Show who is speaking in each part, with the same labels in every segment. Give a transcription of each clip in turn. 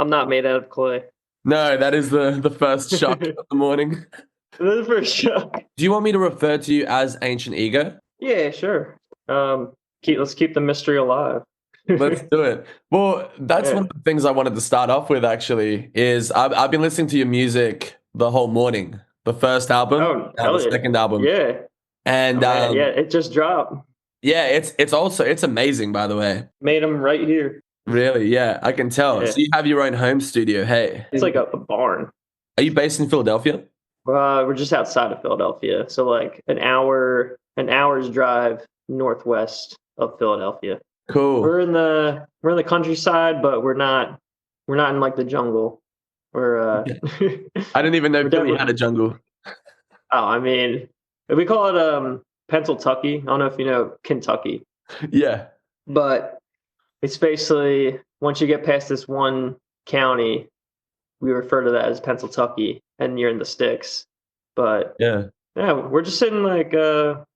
Speaker 1: I'm not made out of clay.
Speaker 2: No, that is the first shock of the morning.
Speaker 1: The first shock.
Speaker 2: Do you want me to refer to you as Ancient Ego?
Speaker 1: Yeah, sure. Let's keep the mystery alive.
Speaker 2: Let's do it. Well, that's
Speaker 1: Yeah.
Speaker 2: one of the things I wanted to start off with. Actually, is I've been listening to your music the whole morning. The first album
Speaker 1: Oh,
Speaker 2: and the
Speaker 1: hell yeah.
Speaker 2: second album,
Speaker 1: Yeah.
Speaker 2: and
Speaker 1: Oh, man. Yeah, it just dropped.
Speaker 2: yeah, it's amazing. By the way,
Speaker 1: Made them right here.
Speaker 2: really, yeah, I can tell.
Speaker 1: Yeah.
Speaker 2: So you have your own home studio. Hey,
Speaker 1: It's like a barn.
Speaker 2: are you based in Philadelphia?
Speaker 1: We're just outside of Philadelphia, so like an hour's drive northwest of Philadelphia.
Speaker 2: Cool.
Speaker 1: We're in the countryside, but we're not in like the jungle. We're
Speaker 2: I didn't even know
Speaker 1: we're
Speaker 2: Philly
Speaker 1: definitely.
Speaker 2: had a jungle.
Speaker 1: Oh, I mean, we call it Pennsyltucky. I don't know if you know Kentucky,
Speaker 2: Yeah.
Speaker 1: but it's basically once you get past this one county, we refer to that as Pennsyltucky, and you're in the sticks. But
Speaker 2: Yeah.
Speaker 1: yeah, we're just in like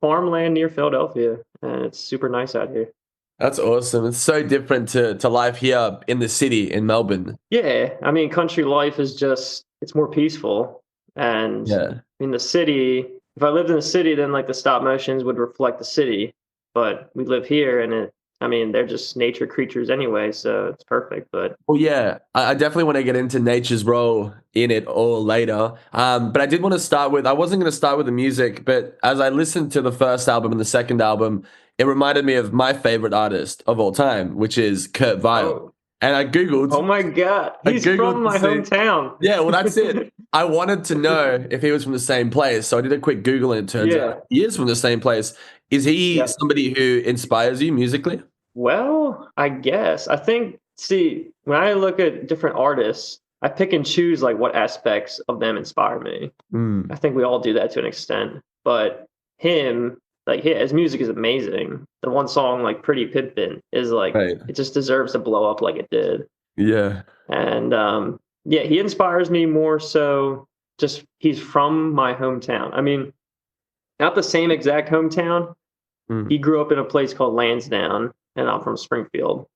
Speaker 1: farmland near Philadelphia, and it's super nice out here.
Speaker 2: That's awesome. It's so different to life here in the city in Melbourne.
Speaker 1: Yeah, I mean, country life is just it's more peaceful, and
Speaker 2: Yeah.
Speaker 1: in the city, if I lived in the city, then like the stop motions would reflect the city. But we live here, and I mean, they're just nature creatures anyway, so it's perfect. But
Speaker 2: Well, yeah, I definitely want to get into nature's role in it all later. But I did want to start with, I wasn't going to start with the music, but as I listened to the first album and the second album, it reminded me of my favorite artist of all time, which is Kurt Vile.
Speaker 1: oh,
Speaker 2: And I
Speaker 1: oh
Speaker 2: Googled,
Speaker 1: my God,
Speaker 2: I
Speaker 1: he's from
Speaker 2: Googled to
Speaker 1: my
Speaker 2: see,
Speaker 1: hometown.
Speaker 2: yeah, well, that's it. I wanted to know if he was from the same place. So I did a quick Google and it turns
Speaker 1: Yeah,
Speaker 2: out he is from the same place. Is he
Speaker 1: yeah.
Speaker 2: somebody who inspires you musically?
Speaker 1: Well, I guess. I think, see, when I look at different artists, I pick and choose like what aspects of them inspire me.
Speaker 2: Mm,
Speaker 1: I think we all do that to an extent. But him, like his music is amazing. The one song, like Pretty Pimpin', is like
Speaker 2: right.
Speaker 1: it just deserves to blow up like it did.
Speaker 2: Yeah.
Speaker 1: And yeah, he inspires me more so just he's from my hometown. I mean, not the same exact hometown.
Speaker 2: Mm.
Speaker 1: He grew up in a place called Lansdowne, and I'm from Springfield.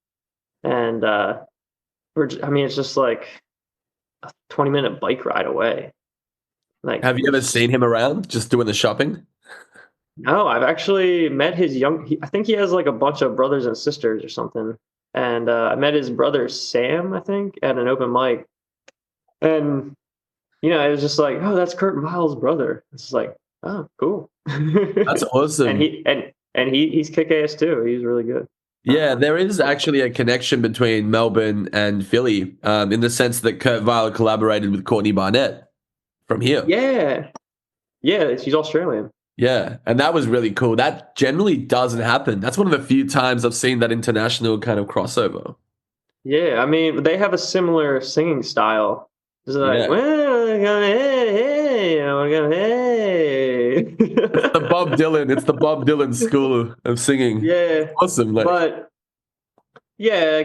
Speaker 1: And I mean, it's just like a 20-minute bike ride away. Like,
Speaker 2: Have you ever seen him around just doing the shopping?
Speaker 1: no, I've actually met I think he has like a bunch of brothers and sisters or something. And I met his brother Sam, I think, at an open mic. And it was just like, oh, that's Kurt Vile's brother. It's like, oh, cool.
Speaker 2: That's
Speaker 1: And
Speaker 2: awesome.
Speaker 1: he's kick ass too. He's really good.
Speaker 2: Yeah, there is actually a connection between Melbourne and Philly, in the sense that Kurt Vile collaborated with Courtney Barnett from here.
Speaker 1: Yeah. Yeah, she's Australian.
Speaker 2: Yeah, and that was really cool. That generally doesn't happen. That's one of the few times I've seen that international kind of crossover.
Speaker 1: Yeah, I mean, they have a similar singing style. It's like,
Speaker 2: Yeah.
Speaker 1: well, we're gonna, hey, we're gonna, hey.
Speaker 2: It's the Bob Dylan school of singing.
Speaker 1: Yeah,
Speaker 2: Awesome. Like,
Speaker 1: but yeah,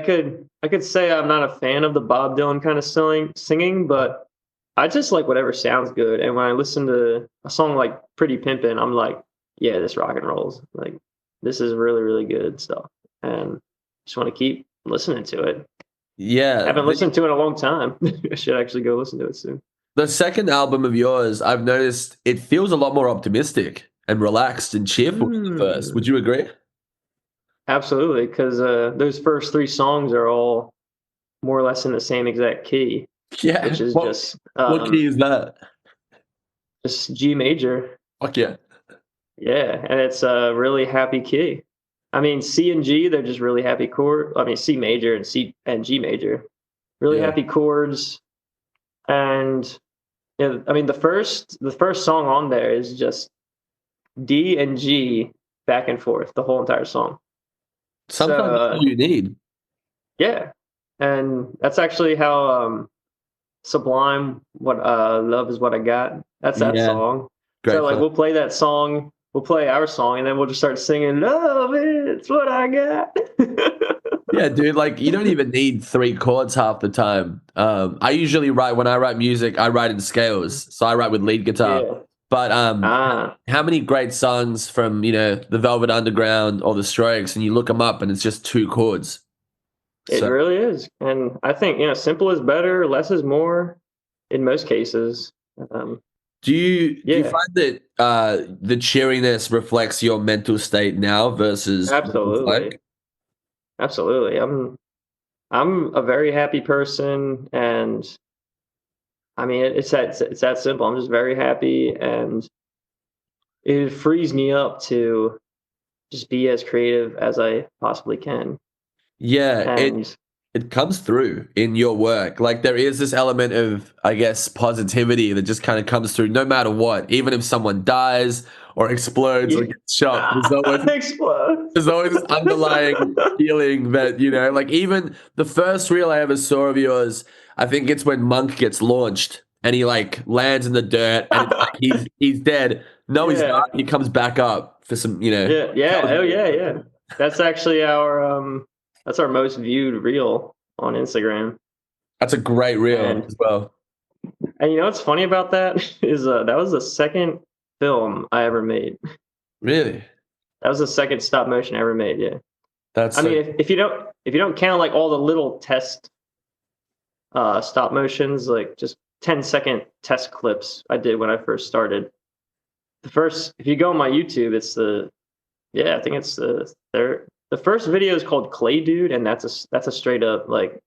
Speaker 1: I could say I'm not a fan of the Bob Dylan kind of singing, but I just like whatever sounds good. And when I listen to a song like Pretty Pimpin', I'm like, yeah, this rock and rolls. Like, this is really, really good stuff. And just want to keep listening to it.
Speaker 2: yeah.
Speaker 1: I haven't listened to it in a long time. I should actually go listen to it soon.
Speaker 2: The second album of yours, I've noticed it feels a lot more optimistic and relaxed and cheerful than the first. Would you agree?
Speaker 1: Absolutely, because those first three songs are all more or less in the same exact key,
Speaker 2: Yeah.
Speaker 1: which is
Speaker 2: What key is that?
Speaker 1: just G major.
Speaker 2: Fuck yeah.
Speaker 1: Yeah, and it's a really happy key. I mean, C and G, they're just really happy chord. I mean, C major and C and G major, really
Speaker 2: Yeah.
Speaker 1: happy chords. And yeah, I mean, the first song on there is just D and G back and forth the whole entire song.
Speaker 2: Sometimes
Speaker 1: So,
Speaker 2: that's all you need.
Speaker 1: yeah, and that's actually how Sublime, what Love Is What I Got. That's that
Speaker 2: Yeah.
Speaker 1: song.
Speaker 2: Great
Speaker 1: So like
Speaker 2: fun.
Speaker 1: we'll play that song, we'll play our song, and then we'll just start singing Love Is What I Got.
Speaker 2: Yeah, dude, like you don't even need three chords half the time. I usually when I write music, I write in scales. So I write with lead guitar.
Speaker 1: Yeah.
Speaker 2: But
Speaker 1: Ah.
Speaker 2: how many great songs from, the Velvet Underground or the Strokes, and you look them up and it's just two chords.
Speaker 1: It
Speaker 2: So
Speaker 1: really is. And I think, simple is better, less is more in most cases. Um,
Speaker 2: do you
Speaker 1: yeah,
Speaker 2: find that the cheeriness reflects your mental state now versus what it was
Speaker 1: absolutely.
Speaker 2: like?
Speaker 1: Absolutely. I'm a very happy person, and I mean it's that simple. I'm just very happy, and it frees me up to just be as creative as I possibly can.
Speaker 2: Yeah,
Speaker 1: And
Speaker 2: it comes through in your work. Like there is this element of, I guess, positivity that just kind of comes through no matter what. Even if someone dies or explodes or
Speaker 1: yeah,
Speaker 2: gets shot,
Speaker 1: explode.
Speaker 2: there's always this underlying feeling that, like even the first reel I ever saw of yours, I think it's when Monk gets launched and he like lands in the dirt and it's like he's dead. No, he's not.
Speaker 1: Yeah.
Speaker 2: He comes back up for some,
Speaker 1: Yeah, yeah,
Speaker 2: tells
Speaker 1: oh
Speaker 2: you.
Speaker 1: yeah, yeah. That's actually our most viewed reel on Instagram.
Speaker 2: That's a great reel
Speaker 1: And
Speaker 2: as well.
Speaker 1: what's funny about that is that was the second film I ever made.
Speaker 2: Really?
Speaker 1: That was the second stop motion I ever made, yeah.
Speaker 2: That's
Speaker 1: I
Speaker 2: so
Speaker 1: mean, if you don't count like all the little test stop motions, like just 10-second test clips I did when I first started. The first, if you go on my YouTube, I think it's the first video is called Clay Dude, and that's a straight up like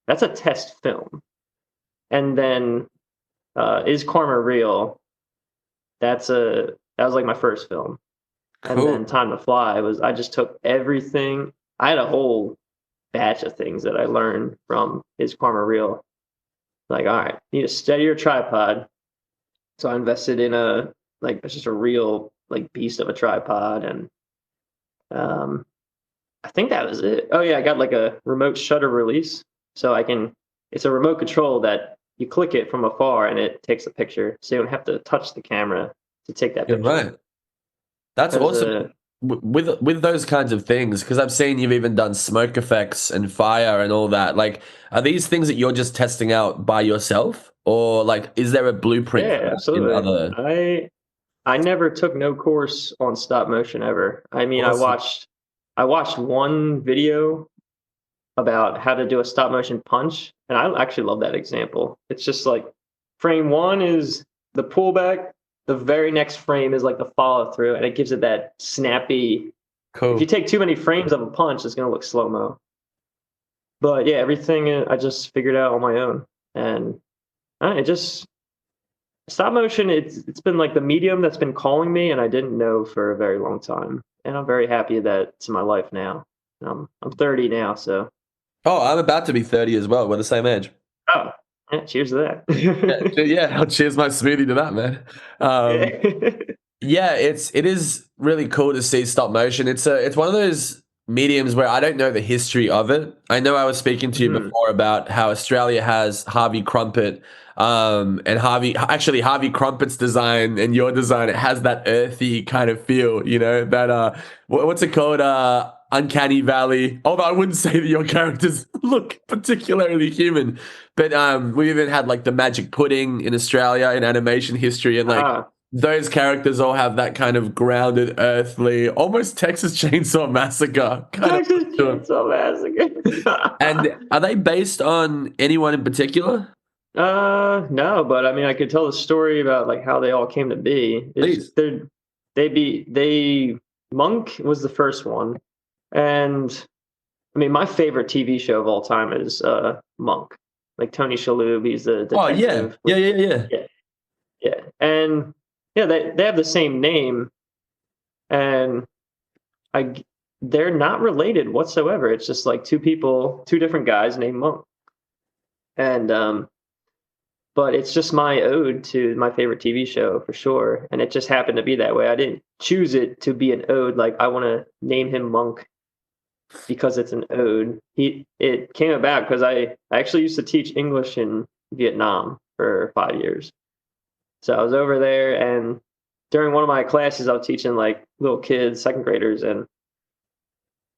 Speaker 1: that's a test film. And then Is Karma Real? That was like my first film. And
Speaker 2: cool.
Speaker 1: then Time to Fly was I just took everything. I had a whole batch of things that I learned from Is Karma Real. Like, all right, you need to steady your tripod. So I invested in it's just a real like beast of a tripod, and um, I think that was it. Oh yeah, I got like a remote shutter release, so I can. It's a remote control that you click it from afar and it takes a picture, so you don't have to touch the camera to take that
Speaker 2: You're
Speaker 1: picture.
Speaker 2: right. That's
Speaker 1: Because
Speaker 2: awesome. With those kinds of things, because I've seen you've even done smoke effects and fire and all that. Like, are these things that you're just testing out by yourself, or like, is there a blueprint for
Speaker 1: yeah,
Speaker 2: that in
Speaker 1: absolutely.
Speaker 2: other?
Speaker 1: I never took no course on stop motion ever. I mean,
Speaker 2: Awesome.
Speaker 1: I watched one video about how to do a stop motion punch, and I actually love that example. It's just like frame one is the pullback, the very next frame is like the follow through, and it gives it that snappy. If you
Speaker 2: Cool.
Speaker 1: take too many frames of a punch, it's gonna look slow mo. But yeah, everything I just figured out on my own, and it just stop motion. It's been like the medium that's been calling me, and I didn't know for a very long time, and I'm very happy that it's in my life now. I'm 30 now, so
Speaker 2: Oh, I'm about to be 30 as well. We're the same age.
Speaker 1: oh, yeah, cheers to
Speaker 2: Yeah,
Speaker 1: that.
Speaker 2: yeah. I'll cheers my smoothie to that, man. Um,
Speaker 1: Yeah.
Speaker 2: Yeah, it is really cool to see stop motion. It's one of those mediums where I don't know the history of it. I know I was speaking to you
Speaker 1: Mhm.
Speaker 2: before about how Australia has Harvey Krumpet, and Harvey Krumpet's design and your design. It has that earthy kind of feel, that what's it called? Uncanny Valley. Although I wouldn't say that your characters look particularly human, but we've even had like the Magic Pudding in Australia in animation history, and like
Speaker 1: Ah,
Speaker 2: those characters all have that kind of grounded, earthly, almost Texas Chainsaw Massacre kind of
Speaker 1: Texas
Speaker 2: look to them.
Speaker 1: Chainsaw Massacre.
Speaker 2: And are they based on anyone in particular?
Speaker 1: No, but I mean, I could tell the story about like how they all came to be. It's
Speaker 2: Please.
Speaker 1: they Monk was the first one, and I mean, my favorite TV show of all time is Monk. Like Tony Shalhoub, he's the
Speaker 2: Oh yeah,
Speaker 1: detective
Speaker 2: yeah,
Speaker 1: with
Speaker 2: yeah, yeah.
Speaker 1: yeah, yeah, and yeah, they have the same name, and I they're not related whatsoever. It's just like two people, two different guys named Monk, and but it's just my ode to my favorite TV show for sure, and it just happened to be that way. I didn't choose it to be an ode. Like I want to name him Monk because it's an ode. It came about because I actually used to teach English in Vietnam for 5 years. So I was over there, and during one of my classes, I was teaching like little kids, second graders, and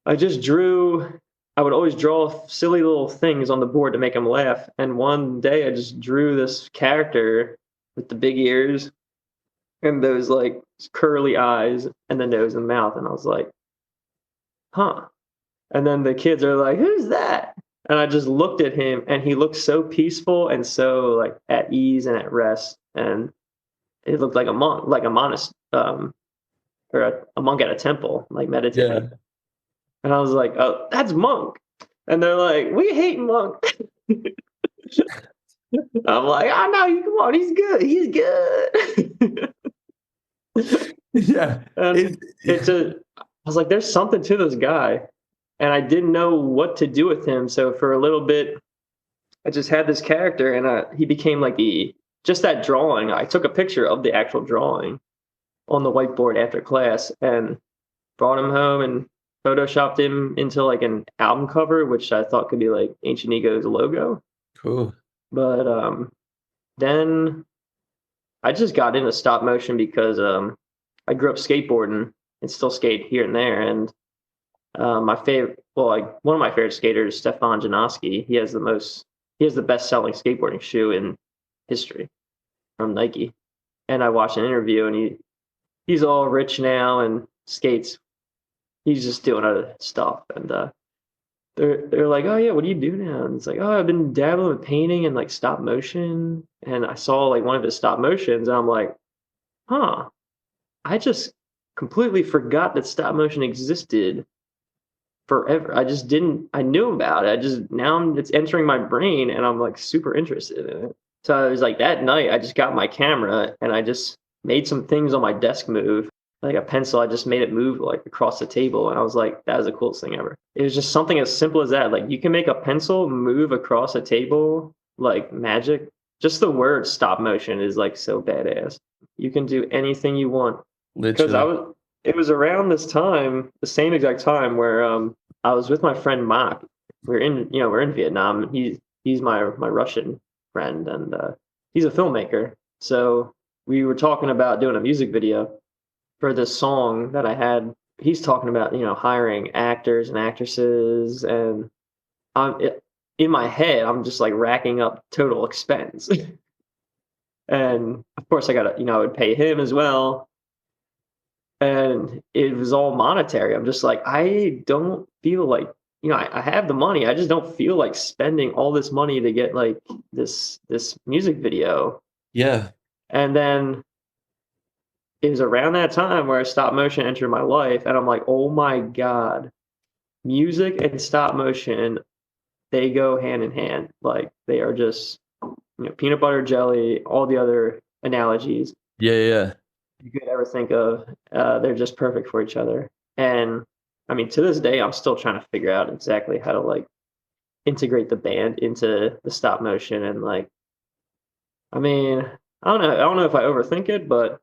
Speaker 1: I just drew. I would always draw silly little things on the board to make them laugh. And one day, I just drew this character with the big ears and those like curly eyes and the nose and mouth, and I was like, "Huh." And then the kids are like, "Who's that?" And I just looked at him, and he looked so peaceful and so like at ease and at rest, and it looked like a monk, like a monast, or a monk at a temple, like meditating.
Speaker 2: Yeah.
Speaker 1: And I was like, "Oh, that's Monk." And they're like, "We hate Monk." I'm like, "Oh no, you come on, he's good, he's good."
Speaker 2: Yeah.
Speaker 1: And
Speaker 2: It,
Speaker 1: it's a, I was like, "There's something to this guy," and I didn't know what to do with him. So for a little bit, I just had this character, and he became like the just that drawing. I took a picture of the actual drawing on the whiteboard after class and brought him home and photoshopped him into like an album cover, which I thought could be like Ancient Ego's logo.
Speaker 2: cool.
Speaker 1: But then I just got into stop motion because I grew up skateboarding and still skate here and there. And my favorite, well, like one of my favorite skaters, Stefan Janoski, he has the best selling skateboarding shoe in history from Nike. And I watched an interview, and he's all rich now and skates. He's just doing other stuff, and they're like, "Oh yeah, what do you do now?" And it's like, "Oh, I've been dabbling with painting and like stop motion." And I saw like one of his stop motions, and I'm like, "Huh, I just completely forgot that stop motion existed forever. I just didn't. I knew about it. I just it's entering my brain, and I'm like super interested in it." So I was like that night, I just got my camera and I just made some things on my desk move. Like a pencil, I just made it move like across the table, and I was like, "That is the coolest thing ever." It was just something as simple as that. Like you can make a pencil move across a table like magic. Just the word stop motion is like so badass. You can do anything you want. Because
Speaker 2: Literally.
Speaker 1: it was around this time, the same exact time where I was with my friend Mark. We're in Vietnam. He's my Russian friend, and he's a filmmaker. So we were talking about doing a music video for this song that I had. He's talking about hiring actors and actresses, and in my head I'm just like racking up total expense, and of course I got to I would pay him as well, and it was all monetary. I'm just like, I don't feel like, I have the money. I just don't feel like spending all this money to get like this music video.
Speaker 2: Yeah.
Speaker 1: And then it was around that time where stop motion entered my life, and I'm like, oh my god, music and stop motion, they go hand in hand. Like they are just peanut butter jelly, all the other analogies
Speaker 2: Yeah. Yeah.
Speaker 1: you could ever think of. They're just perfect for each other. And I mean, to this day, I'm still trying to figure out exactly how to like integrate the band into the stop motion. And like, I mean, I don't know. I don't know if I overthink it, but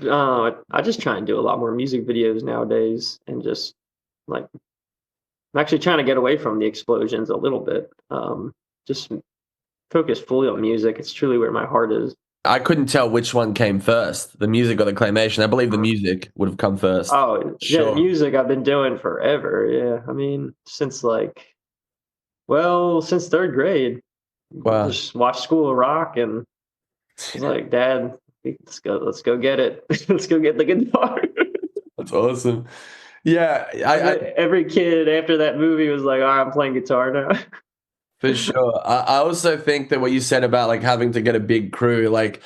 Speaker 1: I just try and do a lot more music videos nowadays, and just like I'm actually trying to get away from the explosions a little bit. Just focus fully on music. It's truly where my heart is.
Speaker 2: I couldn't tell which one came first, the music or the claymation. I believe the music would have come first.
Speaker 1: Oh, yeah,
Speaker 2: Sure.
Speaker 1: music I've been doing forever. Yeah. I mean, since third grade.
Speaker 2: Wow.
Speaker 1: Just watched School of Rock, and I was like, "Dad, let's go get it. Let's go get the guitar."
Speaker 2: That's awesome. Yeah,
Speaker 1: Every kid after that movie was like, "All right, I'm playing guitar now."
Speaker 2: for sure. I also think that what you said about like having to get a big crew, like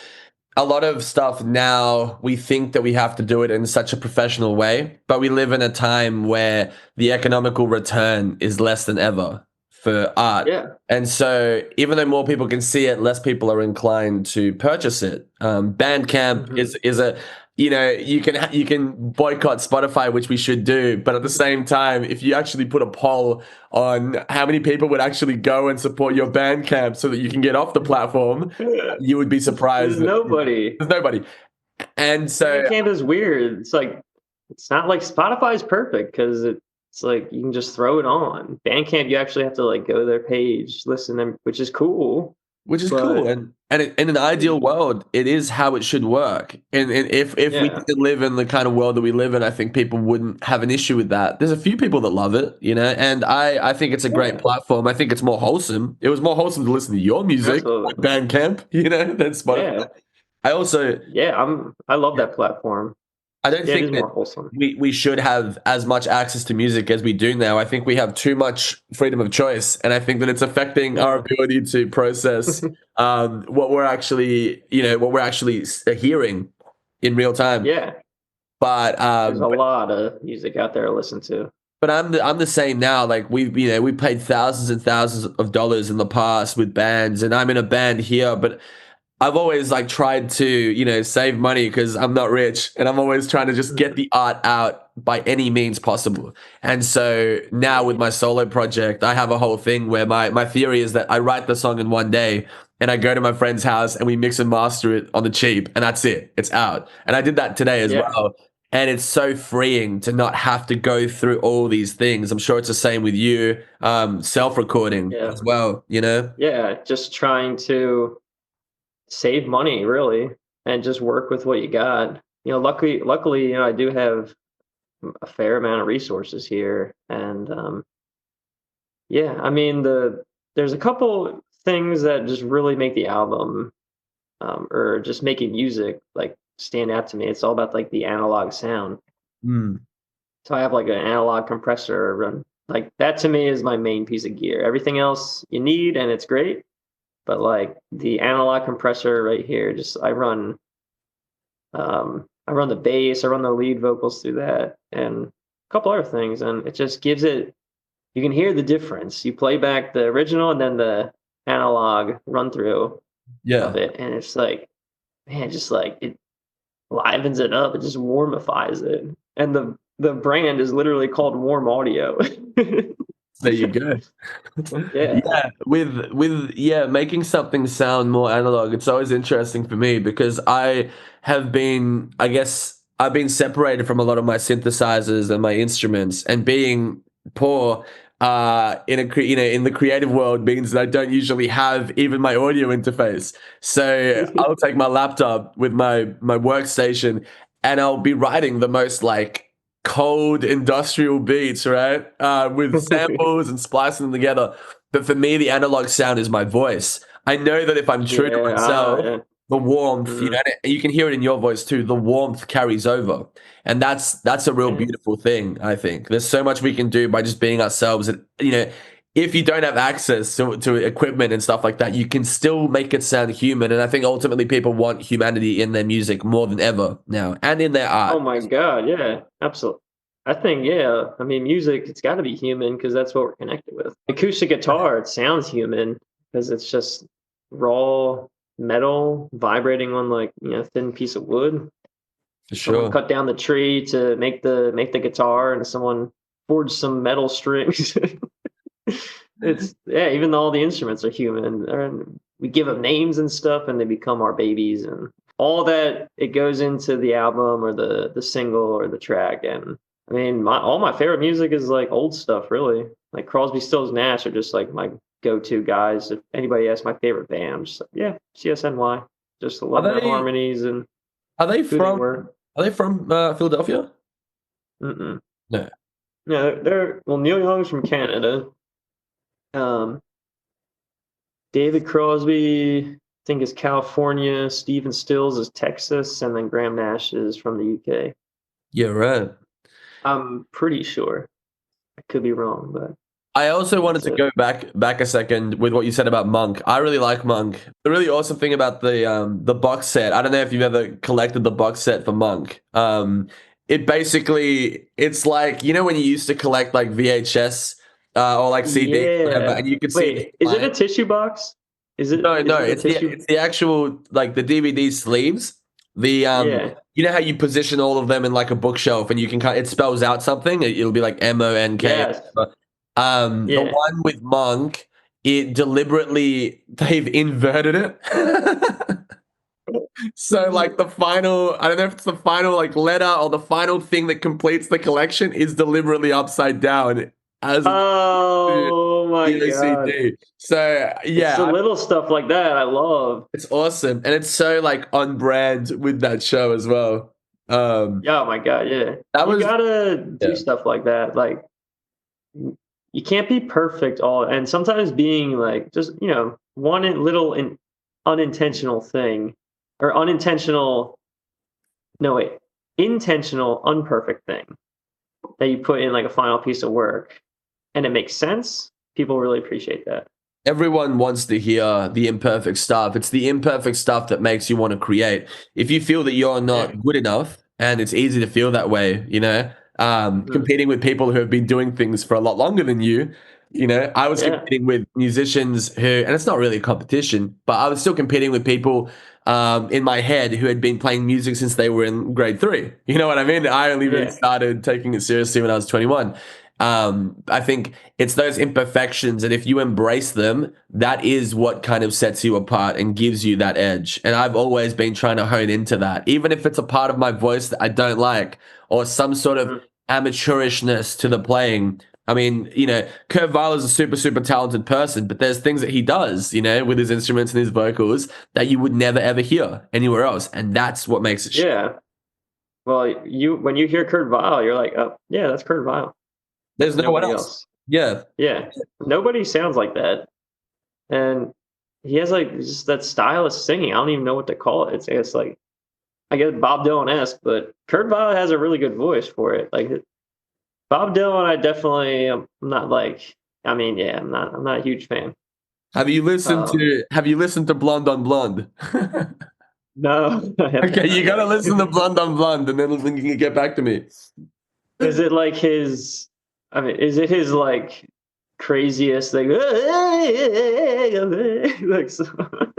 Speaker 2: a lot of stuff now, we think that we have to do it in such a professional way, but we live in a time where the economical return is less than ever for art.
Speaker 1: Yeah.
Speaker 2: And so, even though more people can see it, less people are inclined to purchase it. Bandcamp
Speaker 1: Mhm.
Speaker 2: is a you can boycott Spotify, which we should do, but at the same time, if you actually put a poll on how many people would actually go and support your Bandcamp so that you can get off the platform, you would be surprised
Speaker 1: There's
Speaker 2: that
Speaker 1: nobody.
Speaker 2: there's nobody. And so,
Speaker 1: Bandcamp is weird. It's like it's not like Spotify is perfect because it's like you can just throw it on. Bandcamp, you actually have to like go to their page, listen to them, which is cool.
Speaker 2: which is cool,
Speaker 1: But
Speaker 2: and in an ideal world, it is how it should work. And if we
Speaker 1: yeah,
Speaker 2: didn't live in the kind of world that we live in, I think people wouldn't have an issue with that. There's a few people that love it, and I think it's a great
Speaker 1: yeah,
Speaker 2: platform. I think it's more wholesome. It was more wholesome to listen to your music on
Speaker 1: absolutely.
Speaker 2: Bandcamp, than Spotify.
Speaker 1: Yeah,
Speaker 2: I also
Speaker 1: yeah. I love that platform.
Speaker 2: I don't
Speaker 1: Yeah, it is
Speaker 2: think that
Speaker 1: more wholesome.
Speaker 2: we should have as much access to music as we do now. I think we have too much freedom of choice, and I think that it's affecting our
Speaker 1: Yeah.
Speaker 2: ability to process what we're actually, what we're actually hearing in real time.
Speaker 1: Yeah.
Speaker 2: But
Speaker 1: There's a lot of music out there to listen to.
Speaker 2: but I'm the same now. Like we paid thousands and thousands of dollars in the past with bands, and I'm in a band here, but I've always like tried to, save money because I'm not rich, and I'm always trying to just get the art out by any means possible. And so now with my solo project, I have a whole thing where my theory is that I write the song in one day and I go to my friend's house and we mix and master it on the cheap, and that's it. It's out. And I did that today as
Speaker 1: Yeah.
Speaker 2: well. And it's so freeing to not have to go through all these things. I'm sure it's the same with you, self-recording
Speaker 1: Yeah.
Speaker 2: as well,
Speaker 1: Yeah. Just trying to save money really and just work with what you got. Luckily, I do have a fair amount of resources here. And yeah, I mean there's a couple things that just really make the album or just making music like stand out to me. It's all about like the analog sound.
Speaker 2: Mm.
Speaker 1: So I have like an analog compressor run. Like that to me is my main piece of gear. Everything else you need and it's great, but like the analog compressor right here, just I run the bass, I run the lead vocals through that and a couple other things, and it just gives it, you can hear the difference. You play back the original and then the analog run through of
Speaker 2: Yeah.
Speaker 1: it, and it's like, man, just like it livens it up. It just warmifies it. And the brand is literally called Warm Audio.
Speaker 2: There you go.
Speaker 1: Yeah.
Speaker 2: Yeah, with making something sound more analog, it's always interesting for me because I guess I've been separated from a lot of my synthesizers and my instruments, and being poor in the creative world means that I don't usually have even my audio interface. So I'll take my laptop with my workstation, and I'll be writing the most like cold industrial beats, right? With samples and splicing them together. But for me, the analog sound is my voice. I know that if I'm true to
Speaker 1: Yeah,
Speaker 2: myself,
Speaker 1: yeah.
Speaker 2: the warmth,
Speaker 1: Mhm.
Speaker 2: and you can hear it in your voice too. The warmth carries over, and that's a real
Speaker 1: Yeah.
Speaker 2: beautiful thing. I think there's so much we can do by just being ourselves. And if you don't have access to equipment and stuff like that, you can still make it sound human. And I think ultimately people want humanity in their music more than ever now, and in their
Speaker 1: Oh
Speaker 2: art.
Speaker 1: my God, yeah, absolutely. I think, yeah, I mean, music, it's got to be human because that's what we're connected with. Acoustic guitar, it sounds human because it's just raw metal vibrating on like, thin piece of wood.
Speaker 2: For
Speaker 1: Someone
Speaker 2: sure.
Speaker 1: cut down the tree to make the guitar, and someone forged some metal strings. It's yeah, even though all the instruments are human, and we give them names and stuff, and they become our babies, and all that it goes into the album or the single or the track. And I mean, all my favorite music is like old stuff, really. Like Crosby, Stills, Nash are just like my go-to guys. If anybody asks my favorite band, I'm just like, yeah, CSNY. Just
Speaker 2: Are
Speaker 1: love their
Speaker 2: they
Speaker 1: harmonies and
Speaker 2: are they
Speaker 1: who they
Speaker 2: from
Speaker 1: were.
Speaker 2: are they from Philadelphia?
Speaker 1: Mm-mm.
Speaker 2: No.
Speaker 1: Yeah, they're well. Neil Young's from Canada. Um, David Crosby, I think, is California. Stephen Stills is Texas, and then Graham Nash is from the UK.
Speaker 2: Yeah, right.
Speaker 1: I'm pretty sure. I could be wrong, but
Speaker 2: I also wanted
Speaker 1: that's
Speaker 2: to
Speaker 1: it.
Speaker 2: go back a second with what you said about Monk. I really like Monk. The really awesome thing about the box set. I don't know if you've ever collected the box set for Monk. It's like when you used to collect like VHS or like CDs, whatever,
Speaker 1: Yeah.
Speaker 2: and you could see the
Speaker 1: Wait, is it
Speaker 2: spine.
Speaker 1: a tissue box? Is it
Speaker 2: No,
Speaker 1: is
Speaker 2: no,
Speaker 1: it a
Speaker 2: it's the
Speaker 1: tissue?
Speaker 2: it's the actual like the DVD sleeves. The
Speaker 1: Yeah.
Speaker 2: you know how you position all of them in like a bookshelf, and you can it spells out something. It'll be like MONK.
Speaker 1: Yes.
Speaker 2: The
Speaker 1: Yeah.
Speaker 2: one with Monk, it deliberately they've inverted it. So like the final, I don't know if it's the final like letter or the final thing that completes the collection is deliberately upside down as opposed to
Speaker 1: Oh my
Speaker 2: the
Speaker 1: God.
Speaker 2: OCD. So
Speaker 1: It's the
Speaker 2: yeah,
Speaker 1: little stuff like that I love.
Speaker 2: it's awesome, and it's so like on brand with that show as well. Um,
Speaker 1: Yeah, oh my God, yeah.
Speaker 2: that
Speaker 1: You
Speaker 2: was
Speaker 1: gotta do
Speaker 2: yeah,
Speaker 1: stuff like that. Like you can't be perfect all, and sometimes being like just one little unintentional thing or unintentional, no wait, intentional, unperfect thing that you put in like a final piece of work and it makes sense, people really appreciate that.
Speaker 2: Everyone wants to hear the imperfect stuff. It's the imperfect stuff that makes you want to create. If you feel that you're
Speaker 1: Yeah.
Speaker 2: not good enough, and it's easy to feel that way,
Speaker 1: Mhm.
Speaker 2: competing with people who have been doing things for a lot longer than you, I was
Speaker 1: Yeah.
Speaker 2: competing with musicians who, and it's not really a competition, but I was still competing with people in my head who had been playing music since they were in grade three. You know what I mean? I only really
Speaker 1: Yeah.
Speaker 2: started taking it seriously when I was 21. I think it's those imperfections, and if you embrace them, that is what kind of sets you apart and gives you that edge. And I've always been trying to hone into that, even if it's a part of my voice that I don't like or some sort of
Speaker 1: Mhm.
Speaker 2: amateurishness to the playing. I mean, Kurt Weill is a super, super talented person, but there's things that he does, with his instruments and his vocals that you would never ever hear anywhere else, and that's what makes it.
Speaker 1: Yeah. Well, you when you hear Kurt Weill, you're like, oh yeah, that's Kurt Weill.
Speaker 2: There's no one
Speaker 1: Nobody
Speaker 2: else.
Speaker 1: else.
Speaker 2: Yeah,
Speaker 1: Yeah. Nobody sounds like that. And he has like just that style of singing. I don't even know what to call it. It's like I guess Bob Dylan-esque, but Kurt Weill has a really good voice for it. Like Bob Dylan, I definitely am not like. I mean, yeah, I'm not a huge fan.
Speaker 2: Have you listened
Speaker 1: Um,
Speaker 2: to Have you listened to Blonde on Blonde?
Speaker 1: no, I haven't,
Speaker 2: Okay, you
Speaker 1: not
Speaker 2: gotta
Speaker 1: yet.
Speaker 2: listen to Blonde on Blonde, and then you can get back to me.
Speaker 1: Is it like his? I mean, is it his like craziest like? Like so,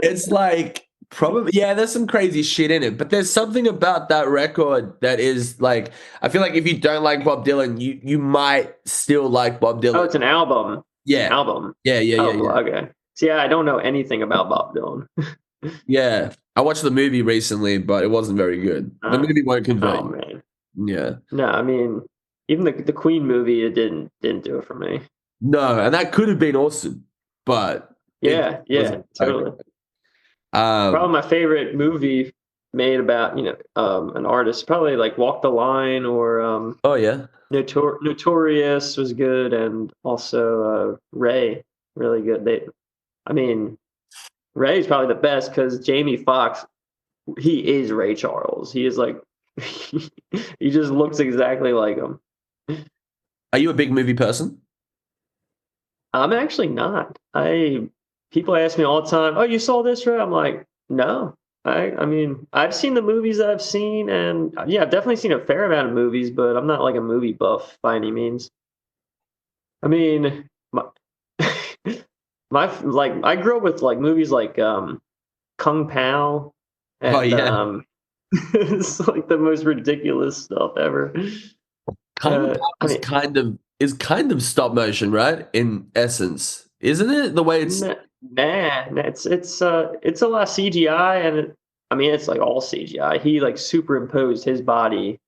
Speaker 2: It's like probably yeah, there's some crazy shit in it, but there's something about that record that is like I feel like if you don't like Bob Dylan, you might still like Bob
Speaker 1: oh,
Speaker 2: Dylan.
Speaker 1: it's an album. It's an
Speaker 2: Yeah,
Speaker 1: album.
Speaker 2: yeah, yeah, yeah,
Speaker 1: Oh,
Speaker 2: yeah,
Speaker 1: okay. See, I don't know anything about Bob Dylan.
Speaker 2: yeah. I watched the movie recently, but it wasn't very good. The
Speaker 1: Uh,
Speaker 2: movie won't convert
Speaker 1: oh
Speaker 2: you.
Speaker 1: man,
Speaker 2: Yeah,
Speaker 1: no. I mean, even the Queen movie, it didn't do it for me.
Speaker 2: no, and that could have been awesome, but it
Speaker 1: Yeah,
Speaker 2: wasn't.
Speaker 1: yeah, totally.
Speaker 2: Um,
Speaker 1: Probably my favorite movie made about an artist. Probably like Walk the Line or
Speaker 2: oh yeah.
Speaker 1: Notorious was good, and also Ray really good. I mean, Ray's probably the best because Jamie Foxx, he is Ray Charles. He is like he just looks exactly like him.
Speaker 2: Are you a big movie person?
Speaker 1: I'm actually not. I People ask me all the time, "Oh, you saw this, right?" I'm like, "No." I mean, I've seen the movies that I've seen, and yeah, I've definitely seen a fair amount of movies, but I'm not like a movie buff by any means. I mean, my, like I grew up with like movies like Kung Pao,
Speaker 2: Oh
Speaker 1: and
Speaker 2: yeah.
Speaker 1: it's like the most ridiculous stuff ever.
Speaker 2: Kung Pao
Speaker 1: I mean,
Speaker 2: is kind of stop motion, right? In essence, isn't it? The way it's
Speaker 1: it's a lot of CGI, and I mean it's like all CGI. He like superimposed his body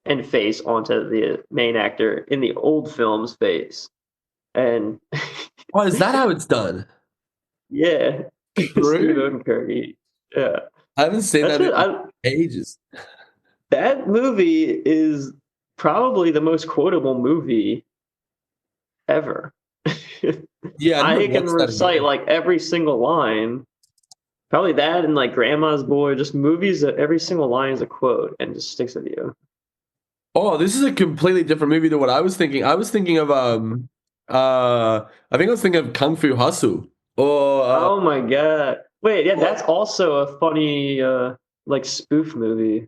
Speaker 1: and face onto the main actor in the old film's face, and
Speaker 2: oh, is that how it's done?
Speaker 1: yeah, Steve
Speaker 2: True.
Speaker 1: Odenkirk. Yeah,
Speaker 2: I haven't seen
Speaker 1: that's
Speaker 2: that
Speaker 1: what
Speaker 2: in
Speaker 1: I.
Speaker 2: ages.
Speaker 1: That movie is probably the most quotable movie ever.
Speaker 2: Yeah, I need to
Speaker 1: I can
Speaker 2: watch that
Speaker 1: recite
Speaker 2: again.
Speaker 1: like every single line. Probably that and like Grandma's Boy, just movies that every single line is a quote and just sticks with you.
Speaker 2: Oh, this is a completely different movie than what I was thinking. I was thinking of I think I was thinking of Kung Fu Hustle or
Speaker 1: Oh my god! Wait, yeah, that's also a funny like spoof movie.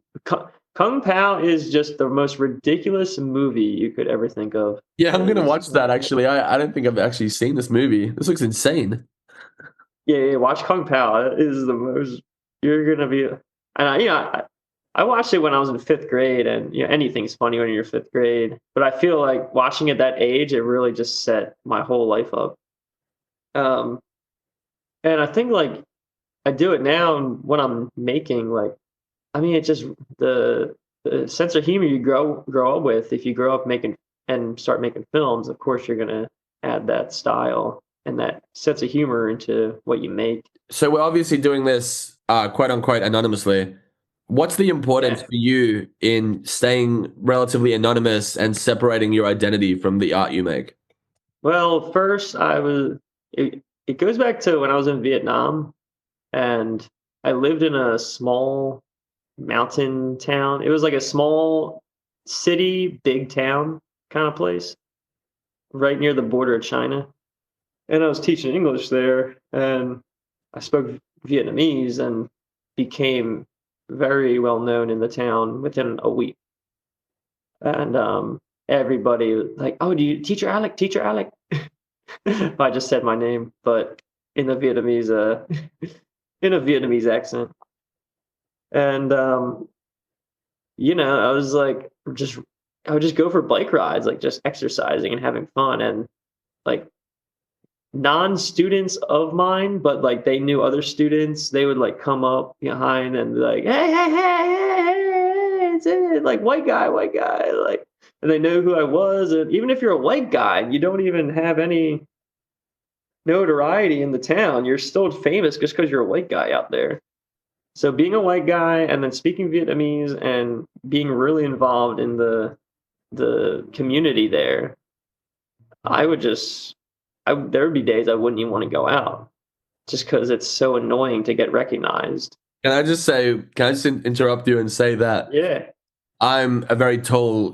Speaker 1: Kung Pao is just the most ridiculous movie you could ever think of.
Speaker 2: yeah, I'm
Speaker 1: It
Speaker 2: gonna
Speaker 1: is,
Speaker 2: watch that actually. I don't think I've actually seen this movie. This looks insane.
Speaker 1: yeah, yeah, watch Kung Pao. It is the most. You're gonna be, and I watched it when I was in fifth grade, and anything's funny when you're fifth grade. But I feel like watching at that age, it really just set my whole life up. Um, and I think like I do it now when I'm making like I mean it's just the sense of humor you grow up with. If you grow up making and start making films, of course you're gonna add that style and that sense of humor into what you make.
Speaker 2: So we're obviously doing this quote unquote anonymously. What's the importance
Speaker 1: Yeah.
Speaker 2: for you in staying relatively anonymous and separating your identity from the art you make?
Speaker 1: Well, first it goes back to when I was in Vietnam and I lived in a small mountain town. It was like a small city, big town kind of place, right near the border of China. And I was teaching English there, and I spoke Vietnamese and became very well known in the town within a week. And everybody was like, "Oh, do you teacher Alec? Teacher Alec?" I just said my name, but in the Vietnamese, in a Vietnamese accent. And I was like, just I would just go for bike rides, like just exercising and having fun, and like non-students of mine, but like they knew other students, they would like come up behind and be like, "Hey, hey, hey, hey, hey, it's it, like white guy," like, and they know who I was. And even if you're a white guy, you don't even have any notoriety in the town. You're still famous just because you're a white guy out there. So being a white guy and then speaking Vietnamese and being really involved in the community there, I would just there would be days I wouldn't even want to go out just because it's so annoying to get recognized.
Speaker 2: Can I just interrupt you and say that
Speaker 1: Yeah.
Speaker 2: I'm a very tall,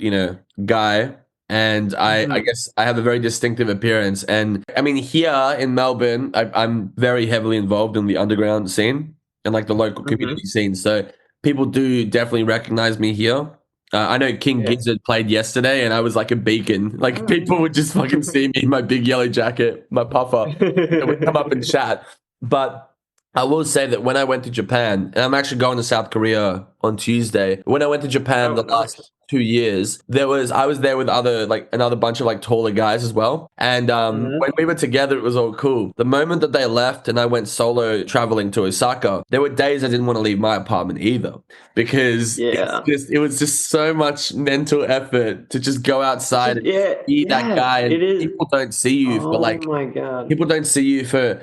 Speaker 2: guy, and I
Speaker 1: Mhm.
Speaker 2: guess I have a very distinctive appearance. And I mean, here in Melbourne, I'm very heavily involved in the underground scene and like the local community
Speaker 1: Mhm.
Speaker 2: scene. So people do definitely recognize me here. I know King
Speaker 1: Yeah.
Speaker 2: Gizzard played yesterday, and I was like a beacon. Like
Speaker 1: Oh,
Speaker 2: people would just fucking see me in my big yellow jacket, my puffer, and would come up and
Speaker 1: nice.
Speaker 2: chat. But I will say that when I went to Japan, and I'm actually going to South Korea on Tuesday. When I went to Japan
Speaker 1: Oh,
Speaker 2: the last
Speaker 1: nice.
Speaker 2: 2 years, I was there with another bunch of like taller guys as well. And when
Speaker 1: Mhm.
Speaker 2: we were together, it was all cool. The moment that they left and I went solo traveling to Osaka, there were days I didn't want to leave my apartment either because
Speaker 1: Yeah.
Speaker 2: it was just so much mental effort to just go
Speaker 1: It's
Speaker 2: outside
Speaker 1: just
Speaker 2: and just
Speaker 1: yeah,
Speaker 2: be that
Speaker 1: yeah,
Speaker 2: guy. And
Speaker 1: it is.
Speaker 2: people don't see you for
Speaker 1: Oh
Speaker 2: like
Speaker 1: my god.
Speaker 2: people don't see you for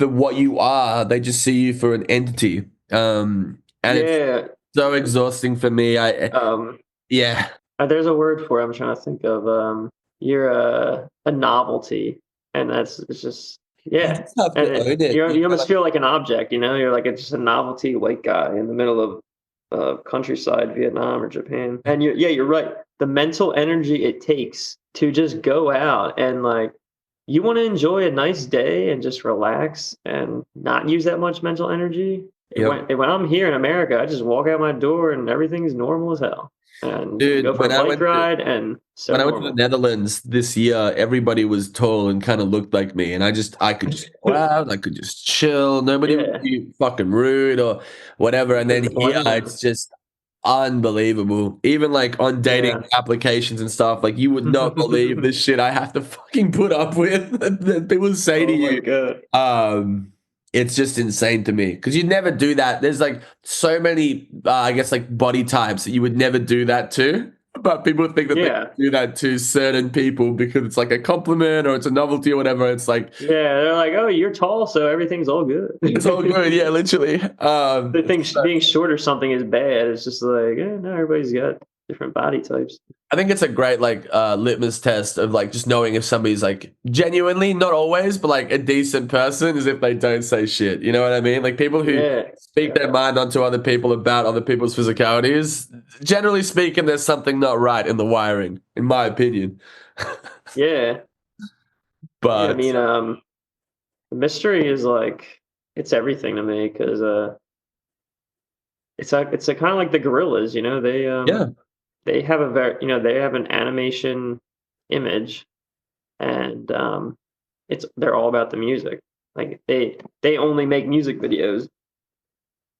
Speaker 2: what you are. They just see you for an entity. And it's
Speaker 1: Yeah.
Speaker 2: so exhausting for me.
Speaker 1: Um,
Speaker 2: Yeah.
Speaker 1: there's a word for it I'm trying to think of. You're a novelty, and it's just
Speaker 2: You
Speaker 1: yeah,
Speaker 2: just have
Speaker 1: and
Speaker 2: to own it.
Speaker 1: you almost feel like an object, You're like it's just a novelty white guy in the middle of countryside, Vietnam or Japan. And you're right. The mental energy it takes to just go out and like you want to enjoy a nice day and just relax and not use that much mental energy.
Speaker 2: Yep.
Speaker 1: When I'm here in America, I just walk out my door and everything's normal as hell. And go
Speaker 2: Dude,
Speaker 1: for a bike ride and so
Speaker 2: when I went to the
Speaker 1: normal.
Speaker 2: Netherlands this year, everybody was tall and kind of looked like me, and I could just go out, I could just chill. Nobody would
Speaker 1: Yeah,
Speaker 2: be fucking rude or whatever. And then
Speaker 1: just
Speaker 2: here,
Speaker 1: blend in.
Speaker 2: it's just unbelievable. Even like on dating
Speaker 1: Yeah.
Speaker 2: applications and stuff, like you would not believe the shit I have to fucking put up with that people say to
Speaker 1: Oh my
Speaker 2: you.
Speaker 1: god.
Speaker 2: Um, it's just insane to me because you'd never do that. There's like so many, I guess, like body types that you would never do that to. But people think that they
Speaker 1: Yeah.
Speaker 2: can do that to certain people because it's like a compliment or it's a novelty or whatever. It's like
Speaker 1: Yeah, they're like, "Oh, you're tall, so everything's all good."
Speaker 2: it's all good, yeah, literally.
Speaker 1: They think being short or something is bad. It's just like, no, everybody's got different body types.
Speaker 2: I think it's a great like litmus test of like just knowing if somebody's like genuinely, not always, but like a decent person is if they don't say shit. You know what I mean? Like people who
Speaker 1: Yeah,
Speaker 2: speak
Speaker 1: yeah,
Speaker 2: their mind onto other people about other people's physicalities, generally speaking, there's something not right in the wiring, in my opinion.
Speaker 1: yeah, yeah. I
Speaker 2: But
Speaker 1: mean, the mystery is like it's everything to me because it's a kind of like the gorillas.
Speaker 2: yeah,
Speaker 1: They have a very they have an animation image, and they're all about the music. Like they only make music videos,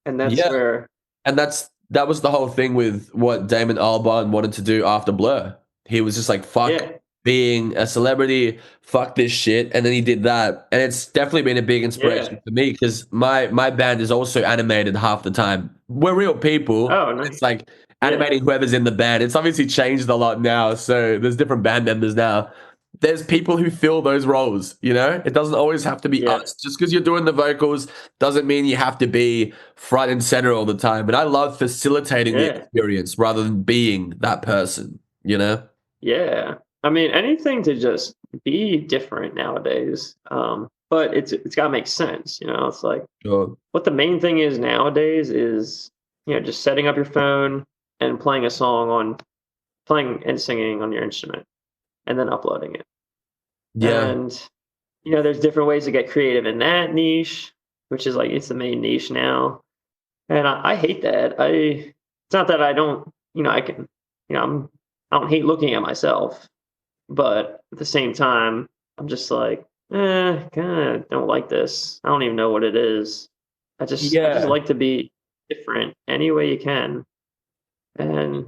Speaker 1: and that's
Speaker 2: yeah.
Speaker 1: where
Speaker 2: And that was the whole thing with what Damon Albarn wanted to do after Blur. He was just like, fuck
Speaker 1: yeah,
Speaker 2: being a celebrity, fuck this shit. And then he did that. And it's definitely been a big
Speaker 1: yeah.
Speaker 2: inspiration for me because my band is also animated half the time. We're real people.
Speaker 1: Oh, nice.
Speaker 2: It's like
Speaker 1: Yeah,
Speaker 2: animating whoever's in the band. It's obviously changed a lot now. So there's different band members now. There's people who fill those roles, you know? It doesn't always have to be
Speaker 1: yeah,
Speaker 2: us. Just because you're doing the vocals doesn't mean you have to be front and center all the time. But I love facilitating the
Speaker 1: yeah,
Speaker 2: experience rather than being that person, you know?
Speaker 1: yeah. I mean, anything to just be different nowadays. But it's got to make sense. It's like
Speaker 2: Sure.
Speaker 1: what the main thing is nowadays is just setting up your phone and playing and singing on your instrument, and then uploading it.
Speaker 2: Yeah.
Speaker 1: And there's different ways to get creative in that niche, which is like it's the main niche now. And I hate that. It's not that I don't, I can, I don't hate looking at myself, but at the same time, I'm just like, kind of don't like this. I don't even know what it is. I just
Speaker 2: Yeah.
Speaker 1: like to be different any way you can. And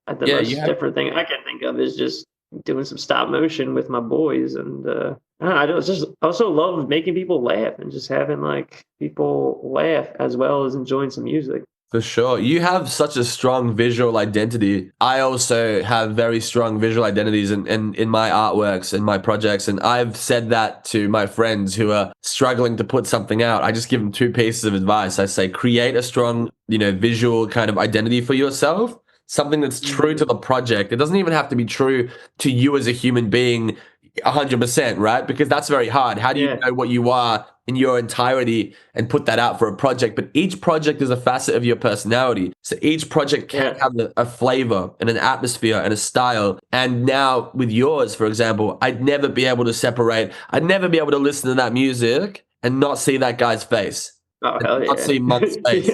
Speaker 1: the
Speaker 2: Yeah. You
Speaker 1: most
Speaker 2: have
Speaker 1: different thing I can think of is just doing some stop motion with my boys, and I don't know, I also love making people laugh and just having like people laugh as well as enjoying some music.
Speaker 2: For sure. You have such a strong visual identity. I also have very strong visual identities in my artworks and my projects. And I've said that to my friends who are struggling to put something out. I just give them two pieces of advice. I say, create a strong, visual kind of identity for yourself, something that's true to
Speaker 1: Mhm.
Speaker 2: the project. It doesn't even have to be true to you as a human being 100%, right? Because that's very hard. How do you
Speaker 1: Yeah,
Speaker 2: know what you are in your entirety and put that out for a project? But each project is a facet of your personality. So each project can
Speaker 1: yeah.
Speaker 2: have a flavor and an atmosphere and a style. And now with yours, for example, I'd never be able to listen to that music and not see that guy's face
Speaker 1: Oh
Speaker 2: and
Speaker 1: hell
Speaker 2: not
Speaker 1: yeah.
Speaker 2: see Monk's face.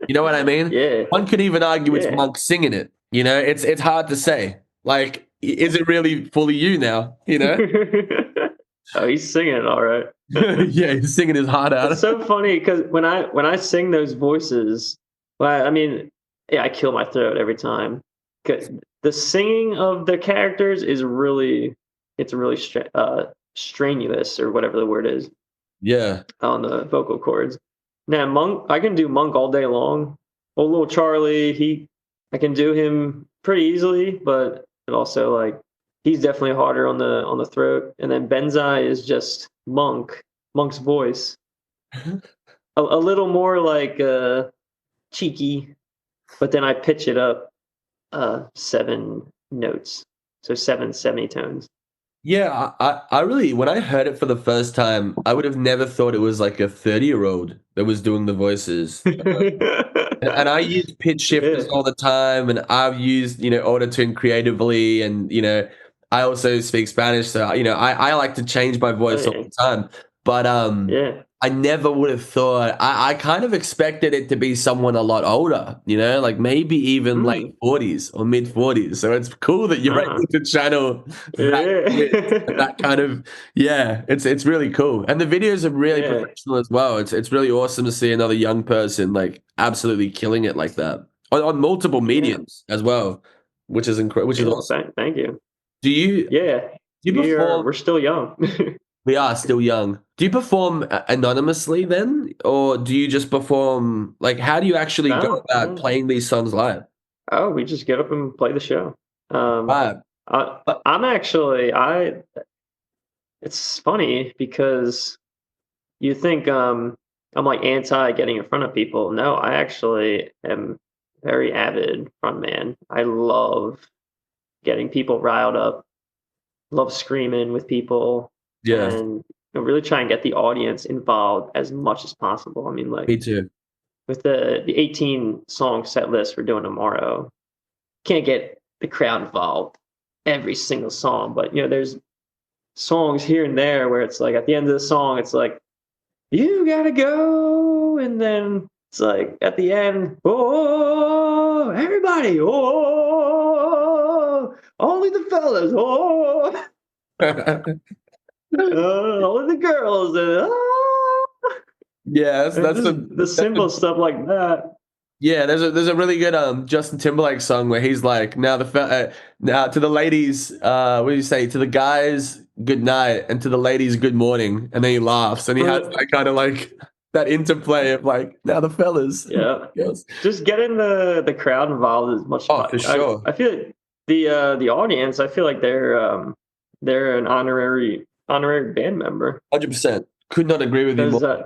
Speaker 2: You know what I mean?
Speaker 1: Yeah,
Speaker 2: One could even argue it's
Speaker 1: yeah.
Speaker 2: Monk singing it. It's hard to say. Like, is it really fully you now?
Speaker 1: Oh, he's singing all right.
Speaker 2: Yeah, he's singing his heart
Speaker 1: It's
Speaker 2: out.
Speaker 1: so funny because when I sing those voices, well, I mean, yeah, I kill my throat every time. 'Cause the singing of the characters is really strenuous, or whatever the word is,
Speaker 2: Yeah,
Speaker 1: on the vocal cords. Now, Monk, I can do Monk all day long. Old little Charlie, I can do him pretty easily, but it also like he's definitely harder on the throat. And then Benzai is just Monk's voice, a little more like cheeky, but then I pitch it up 7 notes, so seven semitones.
Speaker 2: yeah. I really, when I heard it for the first time, I would have never thought it was like a 30-year-old that was doing the voices. And I use pitch shifters
Speaker 1: Yeah.
Speaker 2: all the time, and I've used, autotune creatively, and I also speak Spanish, so I like to change my
Speaker 1: Oh
Speaker 2: voice all
Speaker 1: yeah.
Speaker 2: the time. But
Speaker 1: Yeah.
Speaker 2: I never would have thought. I kind of expected it to be someone a lot older, like maybe even late
Speaker 1: Mm.
Speaker 2: 40s or mid 40s. So it's cool that you're
Speaker 1: Uh,
Speaker 2: able to channel that that
Speaker 1: yeah.
Speaker 2: kind of yeah. It's really cool, and the videos are really
Speaker 1: Yeah.
Speaker 2: professional as well. It's really awesome to see another young person like absolutely killing it like that on multiple
Speaker 1: Yeah.
Speaker 2: mediums as well, which is incredible. Which is
Speaker 1: Yeah. Well,
Speaker 2: awesome.
Speaker 1: thank you.
Speaker 2: Do you do
Speaker 1: Yeah.
Speaker 2: you perform?
Speaker 1: We're still young.
Speaker 2: We are still young. Do you perform anonymously then, or do you just perform? Like, how do you actually go
Speaker 1: No,
Speaker 2: about
Speaker 1: no.
Speaker 2: playing these songs live?
Speaker 1: Oh, we just get up and play the show. Um,
Speaker 2: Right.
Speaker 1: I,
Speaker 2: But
Speaker 1: I'm actually I. It's funny because you think I'm like anti getting in front of people. No, I actually am very avid front man. I love getting people riled up, love screaming with people,
Speaker 2: yeah,
Speaker 1: and really try and get the audience involved as much as possible. I mean, like
Speaker 2: me too.
Speaker 1: with the 18 song set list we're doing tomorrow, can't get the crowd involved every single song, but there's songs here and there where it's like at the end of the song, it's like, you gotta go, and then it's like at the end, oh, everybody, oh, only the fellas, oh, only the girls,
Speaker 2: Yeah,
Speaker 1: and just the simple stuff like that.
Speaker 2: yeah. There's a really good Justin Timberlake song where he's like, now to the ladies, what do you say? To the guys, good night, and to the ladies, good morning. And then he laughs, and he has
Speaker 1: Uh,
Speaker 2: that kind of like that interplay of like, now the fellas.
Speaker 1: yeah,
Speaker 2: Yes.
Speaker 1: just getting the crowd involved as much.
Speaker 2: Oh, for sure.
Speaker 1: I feel like the audience. I feel like they're an honorary band member.
Speaker 2: 100%. Could not agree with you more.
Speaker 1: Because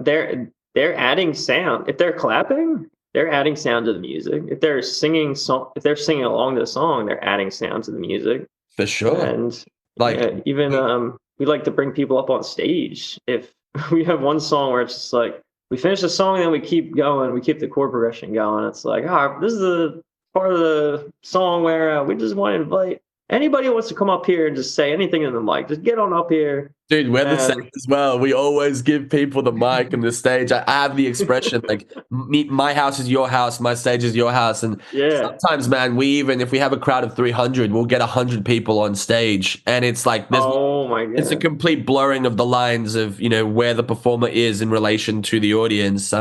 Speaker 1: they're adding sound. If they're clapping, they're adding sound to the music. If they're singing along to the song, they're adding sound to the music.
Speaker 2: For sure.
Speaker 1: And
Speaker 2: Like,
Speaker 1: even we like to bring people up on stage. If we have one song where it's just like we finish the song and then we keep going. We keep the chord progression going. It's like, this is the part of the song where we just want to invite anybody who wants to come up here and just say anything in the mic. Just get on up here.
Speaker 2: Dude, we're the same
Speaker 1: And
Speaker 2: as well. We always give people the mic and the stage. I have the expression like, my house is your house, my stage is your house. And
Speaker 1: yeah.
Speaker 2: sometimes, man, if we have a crowd of 300, we'll get 100 people on stage. And it's like,
Speaker 1: Oh my
Speaker 2: it's a
Speaker 1: god.
Speaker 2: complete blurring of the lines of, where the performer is in relation to the audience.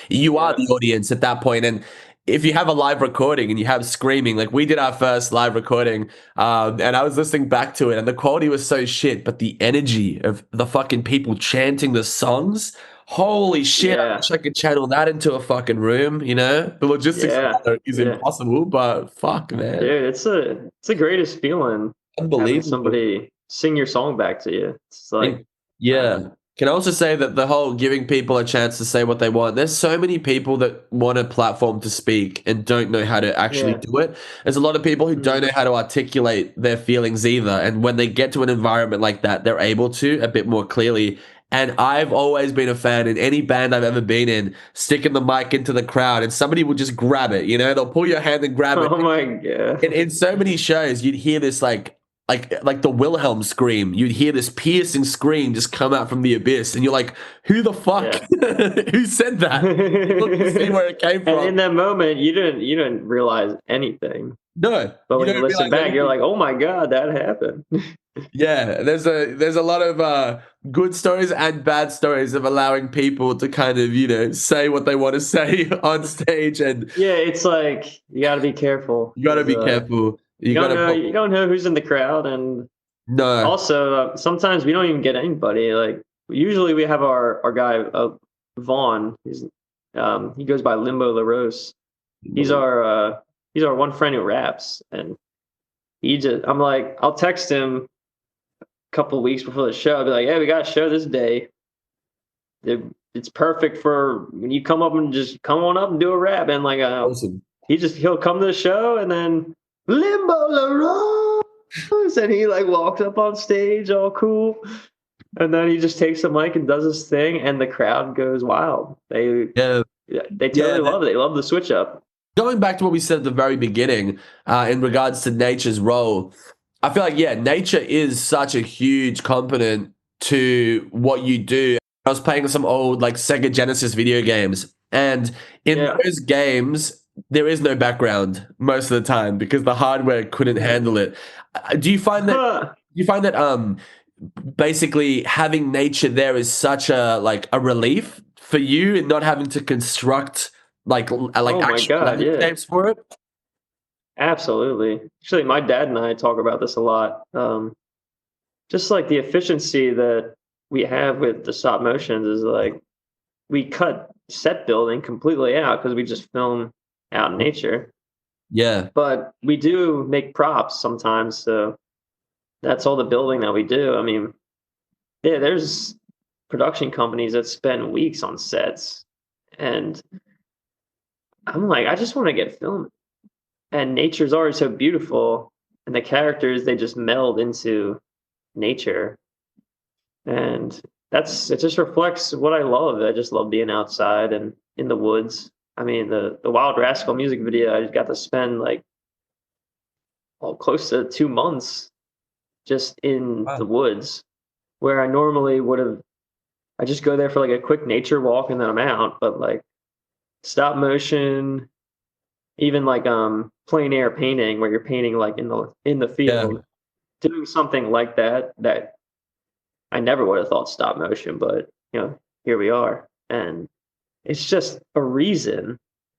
Speaker 2: You are the
Speaker 1: Yes.
Speaker 2: audience at that point. And if you have a live recording and you have screaming, like we did our first live recording, and I was listening back to it, and the quality was so shit, but the energy of the fucking people chanting the songs, holy shit! I
Speaker 1: Yeah.
Speaker 2: wish I could channel that into a fucking room. The logistics of
Speaker 1: Yeah.
Speaker 2: that is
Speaker 1: Yeah.
Speaker 2: impossible, but fuck, man,
Speaker 1: Dude, it's the greatest feeling having
Speaker 2: unbelievable.
Speaker 1: somebody sing your song back to you. It's like,
Speaker 2: And
Speaker 1: uh,
Speaker 2: yeah. Can I also say that the whole giving people a chance to say what they want, there's so many people that want a platform to speak and don't know how to actually
Speaker 1: yeah.
Speaker 2: do it. There's a lot of people who don't
Speaker 1: Mhm.
Speaker 2: know how to articulate their feelings either. And when they get to an environment like that, they're able to a bit more clearly. And I've always been a fan in any band I've ever been in, sticking the mic into the crowd and somebody will just grab it, they'll pull your hand and grab it.
Speaker 1: Oh my god.
Speaker 2: In so many shows, you'd hear this like the Wilhelm scream. You'd hear this piercing scream just come out from the abyss, and you're like, "Who the fuck?
Speaker 1: Yeah.
Speaker 2: Who said that?" You look to see where it came
Speaker 1: And in
Speaker 2: from.
Speaker 1: that moment, you didn't realize anything.
Speaker 2: No,
Speaker 1: But
Speaker 2: you
Speaker 1: when you
Speaker 2: don't
Speaker 1: listen
Speaker 2: realize
Speaker 1: back, you're
Speaker 2: anything.
Speaker 1: like, "Oh my god, that happened."
Speaker 2: Yeah, there's a lot of good stories and bad stories of allowing people to kind of say what they want to say on stage, and
Speaker 1: Yeah, it's like you got to be careful
Speaker 2: you got to
Speaker 1: because
Speaker 2: be careful.
Speaker 1: you
Speaker 2: You got
Speaker 1: don't
Speaker 2: to
Speaker 1: know
Speaker 2: put
Speaker 1: you don't know who's in the crowd, and
Speaker 2: no.
Speaker 1: also sometimes we don't even get anybody. Like usually we have our guy Vaughn. He goes by Limbo LaRose. He's our uh, he's our one friend who raps, and I'm like I'll text him a couple weeks before the show. I'll be like, "Hey, we got a show this day. It's perfect for when you come up and just come on up and do a rap." And like
Speaker 2: Awesome.
Speaker 1: he'll come to the show and then Limbo LaRose, and he like walks up on stage all cool, and then he just takes the mic and does his thing, and the crowd goes wild.
Speaker 2: Yeah,
Speaker 1: They
Speaker 2: yeah.
Speaker 1: totally love it. They love the switch up.
Speaker 2: Going back to what we said at the very beginning, in regards to nature's role, I feel like, yeah, nature is such a huge component to what you do. I was playing some old like Sega Genesis video games, and in
Speaker 1: Yeah.
Speaker 2: those games, there is no background most of the time because the hardware couldn't handle it. Do you find that?
Speaker 1: Huh.
Speaker 2: Basically having nature there is such a relief for you and not having to construct like
Speaker 1: Oh my
Speaker 2: actual
Speaker 1: god, yeah.
Speaker 2: landscapes for it.
Speaker 1: Absolutely. Actually, my dad and I talk about this a lot. Just like the efficiency that we have with the stop motions is like we cut set building completely out because we just film out in nature.
Speaker 2: Yeah,
Speaker 1: But we do make props sometimes, so that's all the building that we do. I mean, yeah, there's production companies that spend weeks on sets, and I'm like, I just want to get filmed. And nature's already so beautiful, and the characters they just meld into nature, and it just reflects what I love. I just love being outside and in the woods. I mean, the Wild Rascal music video, I got to spend like close to 2 months just in the
Speaker 2: wow.
Speaker 1: woods, where I normally would have. I just go there for like a quick nature walk and then I'm out. But like stop motion, even like plein air painting, where you're painting like in the
Speaker 2: Yeah,
Speaker 1: field, doing something like that I never would have thought stop motion, but here we are. And it's just a reason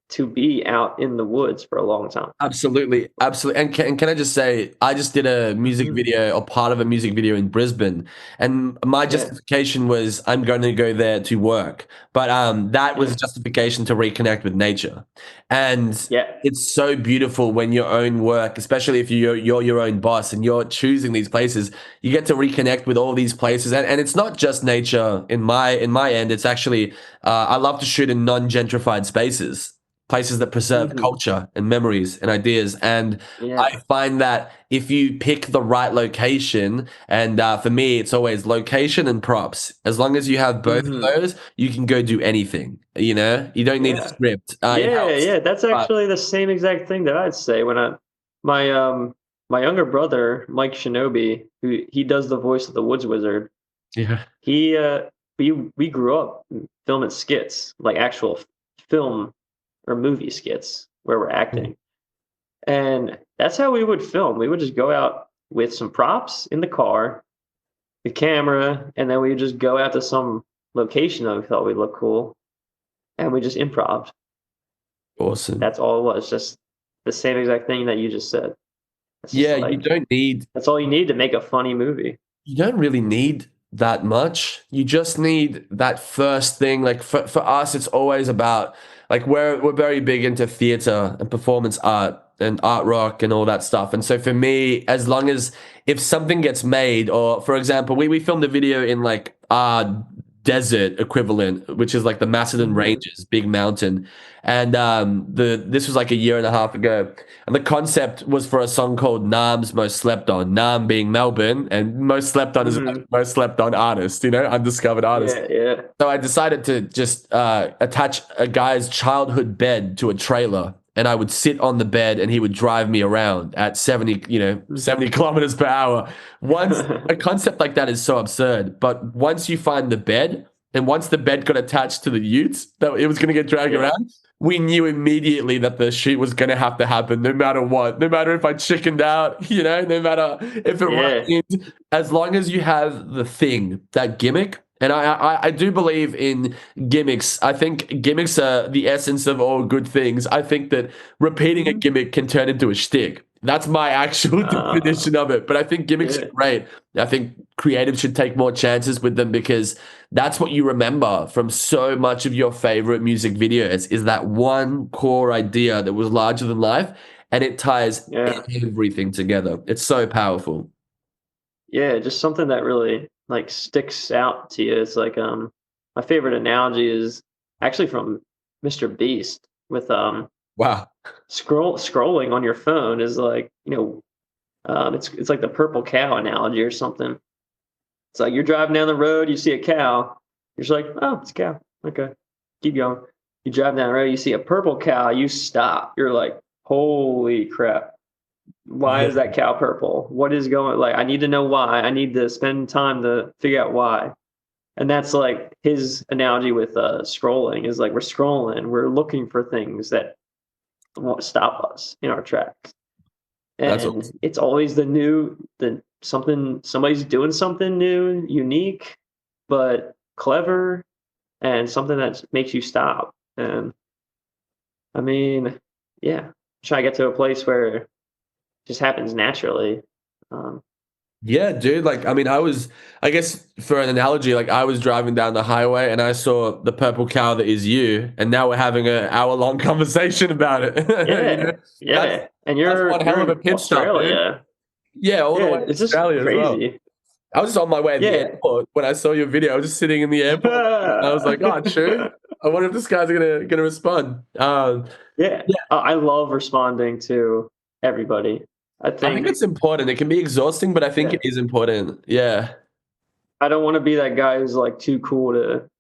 Speaker 1: to be out in the woods for a long time.
Speaker 2: absolutely, absolutely. And can I just say, I just did a music
Speaker 1: Mhm.
Speaker 2: video or part of a music video in Brisbane, and my
Speaker 1: Yeah,
Speaker 2: justification was I'm going to go there to work, but that was
Speaker 1: yeah,
Speaker 2: a justification to reconnect with nature, and
Speaker 1: yeah,
Speaker 2: it's so beautiful when your own work, especially if you're your own boss and you're choosing these places, you get to reconnect with all these places, and it's not just nature in my end. It's actually I love to shoot in non gentrified spaces. places that preserve
Speaker 1: Hmm.
Speaker 2: culture and memories and ideas. And I
Speaker 1: Yeah.
Speaker 2: find that if you pick the right location, and for me, it's always location and props. As long as you have both of
Speaker 1: Hmm.
Speaker 2: those, you can go do anything. You know, you don't need a
Speaker 1: Yeah.
Speaker 2: script. It
Speaker 1: Yeah,
Speaker 2: helps.
Speaker 1: yeah. That's
Speaker 2: But
Speaker 1: actually the same exact thing that I'd say when my my younger brother, Mike Shinobi, who he does the voice of the Woods Wizard,
Speaker 2: yeah,
Speaker 1: he we grew up filming skits, like actual film or movie skits where we're acting. And that's how we would film. We would just go out with some props in the car, the camera, and then we would just go out to some location that we thought would look cool, and we just improv.
Speaker 2: awesome.
Speaker 1: That's all it was, just the same exact thing that you just said. It's just
Speaker 2: Yeah, you
Speaker 1: like
Speaker 2: don't need
Speaker 1: that's all you need to make a funny movie.
Speaker 2: you don't really need that much. You just need that first thing. Like for us, it's always about like we're very big into theater and performance art and art rock and all that stuff. And so for me, as long as if something gets made, or for example, we filmed a video in like desert equivalent, which is like the Macedon
Speaker 1: Mhm.
Speaker 2: Ranges, big mountain. And this was like a year and a half ago. And the concept was for a song called Nam's Most Slept On. Nam being Melbourne, and Most Slept On is about
Speaker 1: Mhm.
Speaker 2: most slept on artist, undiscovered artist.
Speaker 1: Yeah, yeah.
Speaker 2: So I decided to just attach a guy's childhood bed to a trailer, and I would sit on the bed, and he would drive me around at 70,
Speaker 1: Mhm.
Speaker 2: 70 kilometers per hour. Once a concept like that is so absurd, but once you find the bed, and once the bed got attached to the utes that it was going to get dragged
Speaker 1: Yeah.
Speaker 2: around, we knew immediately that the shoot was going to have to happen, no matter what, no matter if I chickened out, no matter if it
Speaker 1: Yeah.
Speaker 2: rained, as long as you have the thing, that gimmick. And I do believe in gimmicks. I think gimmicks are the essence of all good things. I think that repeating a
Speaker 1: Mhm.
Speaker 2: gimmick can turn into a shtick. That's my actual
Speaker 1: Uh,
Speaker 2: definition of it. But I think gimmicks are
Speaker 1: yeah.
Speaker 2: great. I think creatives should take more chances with them because that's what you remember from so much of your favorite music videos is that one core idea that was larger than life, and it ties
Speaker 1: Yeah.
Speaker 2: everything together. It's so powerful.
Speaker 1: Yeah, just something that really like sticks out to you. It's like my favorite analogy is actually from Mr. Beast with
Speaker 2: Wow.
Speaker 1: scrolling on your phone is like, it's like the purple cow analogy or something. It's like you're driving down the road, you see a cow, you're just like, oh, it's a cow. Okay. Keep going. You drive down the road, you see a purple cow, you stop. You're like, holy crap. Why
Speaker 2: Yeah,
Speaker 1: is that cow purple? What is going like I need to know why. I need to spend time to figure out why. And that's like his analogy with scrolling is like we're scrolling, we're looking for things that won't stop us in our tracks.
Speaker 2: that's
Speaker 1: And
Speaker 2: awesome.
Speaker 1: it's always the something somebody's doing something new, unique, but clever and something that makes you stop. And I mean, yeah, try to get to a place where it just happens naturally. Um,
Speaker 2: Yeah, dude. Like, I mean, I guess for an analogy, like I was driving down the highway and I saw the purple cow that is you, and now we're having an hour-long conversation about it.
Speaker 1: yeah,
Speaker 2: That's
Speaker 1: yeah. And
Speaker 2: one
Speaker 1: you're
Speaker 2: hell of a
Speaker 1: in
Speaker 2: pit stop, dude.
Speaker 1: Australia.
Speaker 2: Yeah, all the
Speaker 1: Yeah,
Speaker 2: way to
Speaker 1: it's just
Speaker 2: Australia as well.
Speaker 1: crazy.
Speaker 2: I was just on my way to the
Speaker 1: Yeah.
Speaker 2: airport when I saw your video. I was just sitting in the airport. And I was like, oh, true. I wonder if this guy's gonna respond.
Speaker 1: Yeah, I love responding to everybody. I
Speaker 2: I think
Speaker 1: think,
Speaker 2: it's important. It can be exhausting, but I think
Speaker 1: yeah,
Speaker 2: it is important. Yeah.
Speaker 1: I don't want to be that guy who's like too cool to,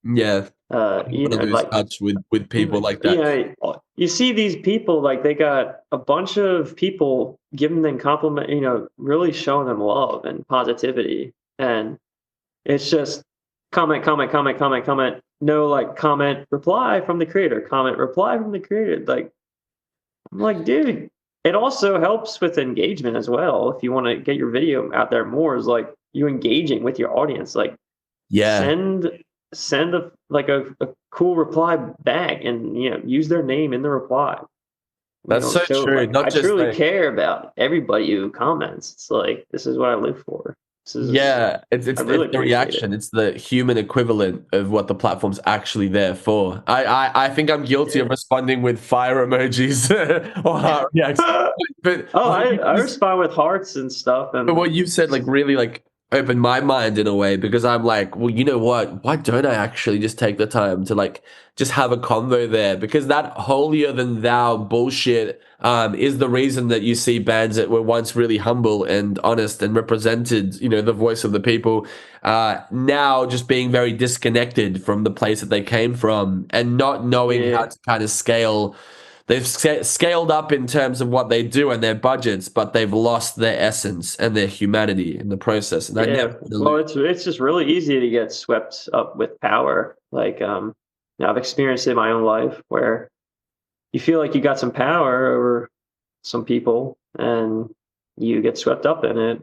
Speaker 2: Yeah. I don't want to lose
Speaker 1: like,
Speaker 2: touch with people like that.
Speaker 1: you see these people like they got a bunch of people giving them compliment, really showing them love and positivity, and it's just comment, comment, comment, comment, comment. No, like comment, reply from the creator. Comment, reply from the creator. Like I'm like, dude, it also helps with engagement as well. If you want to get your video out there more, is like you engaging with your audience. Like
Speaker 2: Yeah.
Speaker 1: send send a cool reply back and use their name in the reply.
Speaker 2: That's so
Speaker 1: Show
Speaker 2: true.
Speaker 1: like
Speaker 2: Not
Speaker 1: I
Speaker 2: just
Speaker 1: truly
Speaker 2: like
Speaker 1: care about everybody who comments. It's like this is what I live for. This is
Speaker 2: yeah, it's
Speaker 1: I
Speaker 2: it's
Speaker 1: really
Speaker 2: it's the
Speaker 1: appreciate it.
Speaker 2: reaction. It's the human equivalent of what the platform's actually there for. I think I'm guilty of
Speaker 1: Yeah.
Speaker 2: responding with fire emojis or heart reacts. But
Speaker 1: Oh,
Speaker 2: what
Speaker 1: I
Speaker 2: you just
Speaker 1: respond with hearts and stuff,
Speaker 2: but
Speaker 1: and
Speaker 2: what you've said like really like opened my mind in a way because I'm like, well, you know what? Why don't I actually just take the time to like just have a convo there? Because that holier than thou bullshit is the reason that you see bands that were once really humble and honest and represented, you know, the voice of the people, now just being very disconnected from the place that they came from and not knowing how
Speaker 1: Yeah,
Speaker 2: to kind of scale. They've scaled up in terms of what they do and their budgets, but they've lost their essence and their humanity in the process. And I never
Speaker 1: yeah.
Speaker 2: want to
Speaker 1: Well,
Speaker 2: lose.
Speaker 1: it's just really easy to get swept up with power. Like, I've experienced it in my own life where you feel like you got some power over some people, and you get swept up in it.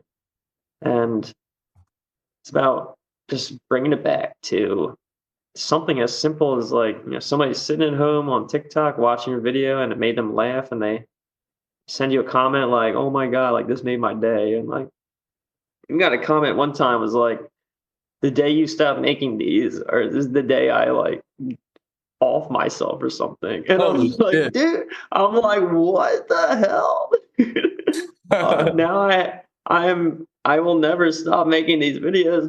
Speaker 1: And it's about just bringing it back to something as simple as, like, somebody sitting at home on TikTok watching your video and it made them laugh, and they send you a comment like, "Oh my god, like this made my day." And like, you got a comment one time was like, "The day you stop making these, or this is the day I like off myself or something." And I'm
Speaker 2: Holy
Speaker 1: like,
Speaker 2: shit.
Speaker 1: dude, I'm like, what the hell? Now I will never stop making these videos.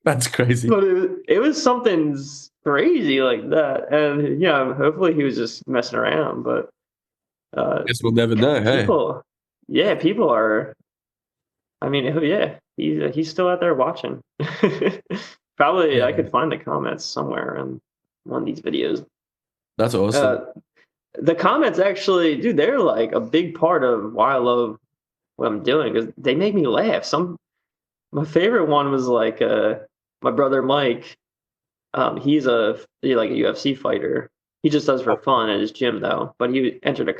Speaker 2: That's crazy.
Speaker 1: But it was something crazy like that. And yeah, hopefully he was just messing around. But
Speaker 2: Guess we'll never know. Hey,
Speaker 1: people, yeah, people are. I mean, yeah, he's still out there watching. Probably I
Speaker 2: yeah,
Speaker 1: could find the comments somewhere on one of these videos.
Speaker 2: that's awesome.
Speaker 1: Uh, the comments actually, dude, they're like a big part of why I love what I'm doing because they make me laugh. My favorite one was like my brother Mike. He's like a UFC fighter. He just does for fun at his gym though. But he entered a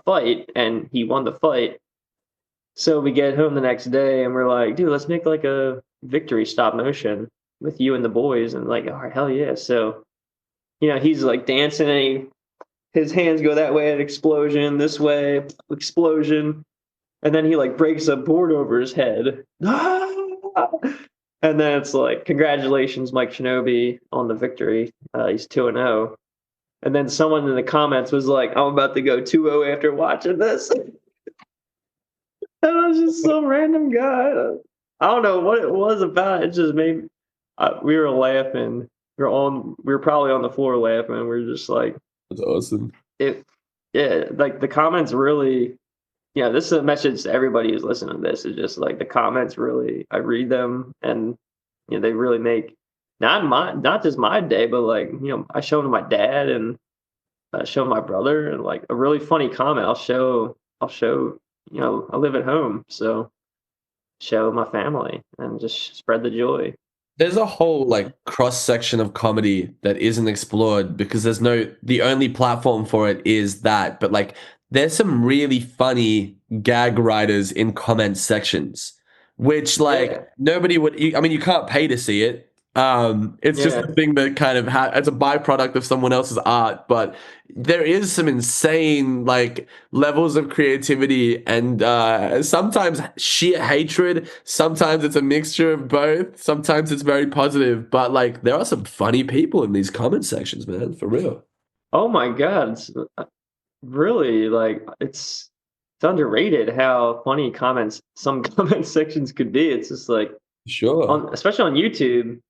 Speaker 1: fight and he won the fight. So we get home the next day and we're like, dude, let's make like a victory stop motion with you and the boys. And like, all right, hell yeah. So, he's like dancing and his hands go that way at explosion, this way, explosion. And then he like breaks a board over his head. And then it's like, congratulations, Mike Shinobi, on the victory. He's 2-0. And then someone in the comments was like, I'm about to go 2-0 after watching this. And I was just some random guy. I don't know what it was about. It just made we were laughing. We were probably on the floor laughing. We were just like
Speaker 2: That's awesome.
Speaker 1: it. Yeah, like the comments really. Yeah, this is a message to everybody who's listening to this. Is just like the comments really. I read them, and they really make not just my day, but like I show them to my dad and I show my brother, and like a really funny comment. I'll show. I live at home, so show my family and just spread the joy.
Speaker 2: There's a whole like cross section of comedy that isn't explored because the only platform for it is that. But like, there's some really funny gag writers in comment sections, which like
Speaker 1: Yeah,
Speaker 2: nobody would. I mean, you can't pay to see it. It's just
Speaker 1: yeah.
Speaker 2: a thing that kind of as a byproduct of someone else's art, but there is some insane like levels of creativity and sometimes sheer hatred. Sometimes it's a mixture of both. Sometimes it's very positive, but like there are some funny people in these comment sections, man, for real.
Speaker 1: Oh my God, really like it's underrated how funny some comment sections could be. It's just like
Speaker 2: Sure.
Speaker 1: especially on YouTube,